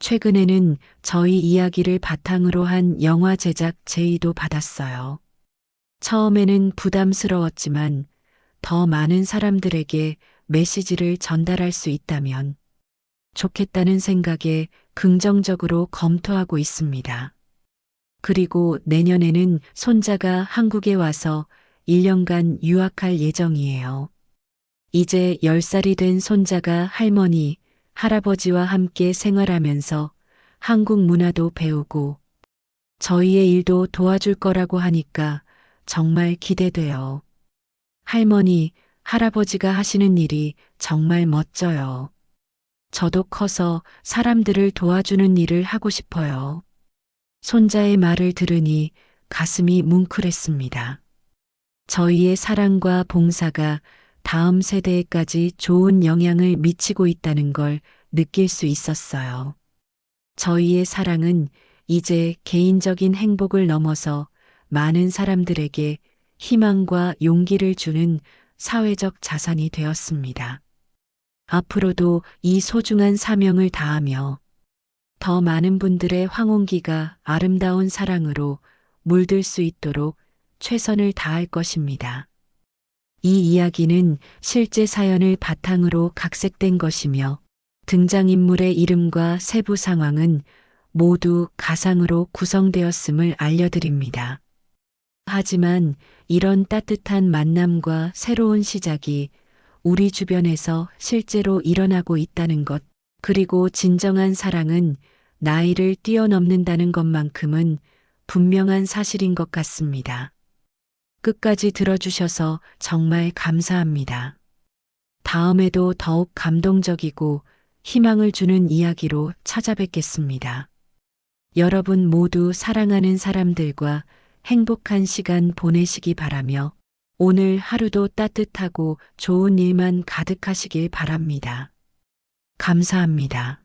최근에는 저희 이야기를 바탕으로 한 영화 제작 제의도 받았어요. 처음에는 부담스러웠지만 더 많은 사람들에게 메시지를 전달할 수 있다면 좋겠다는 생각에 긍정적으로 검토하고 있습니다. 그리고 내년에는 손자가 한국에 와서 1년간 유학할 예정이에요. 이제 10살이 된 손자가 할머니, 할아버지와 함께 생활하면서 한국 문화도 배우고 저희의 일도 도와줄 거라고 하니까 정말 기대돼요. 할머니, 할아버지가 하시는 일이 정말 멋져요. 저도 커서 사람들을 도와주는 일을 하고 싶어요. 손자의 말을 들으니 가슴이 뭉클했습니다. 저희의 사랑과 봉사가 다음 세대에까지 좋은 영향을 미치고 있다는 걸 느낄 수 있었어요. 저희의 사랑은 이제 개인적인 행복을 넘어서 많은 사람들에게 희망과 용기를 주는 사회적 자산이 되었습니다. 앞으로도 이 소중한 사명을 다하며 더 많은 분들의 황혼기가 아름다운 사랑으로 물들 수 있도록 최선을 다할 것입니다. 이 이야기는 실제 사연을 바탕으로 각색된 것이며 등장인물의 이름과 세부 상황은 모두 가상으로 구성되었음을 알려드립니다. 하지만 이런 따뜻한 만남과 새로운 시작이 우리 주변에서 실제로 일어나고 있다는 것 그리고 진정한 사랑은 나이를 뛰어넘는다는 것만큼은 분명한 사실인 것 같습니다. 끝까지 들어주셔서 정말 감사합니다. 다음에도 더욱 감동적이고 희망을 주는 이야기로 찾아뵙겠습니다. 여러분 모두 사랑하는 사람들과 행복한 시간 보내시기 바라며 오늘 하루도 따뜻하고 좋은 일만 가득하시길 바랍니다. 감사합니다.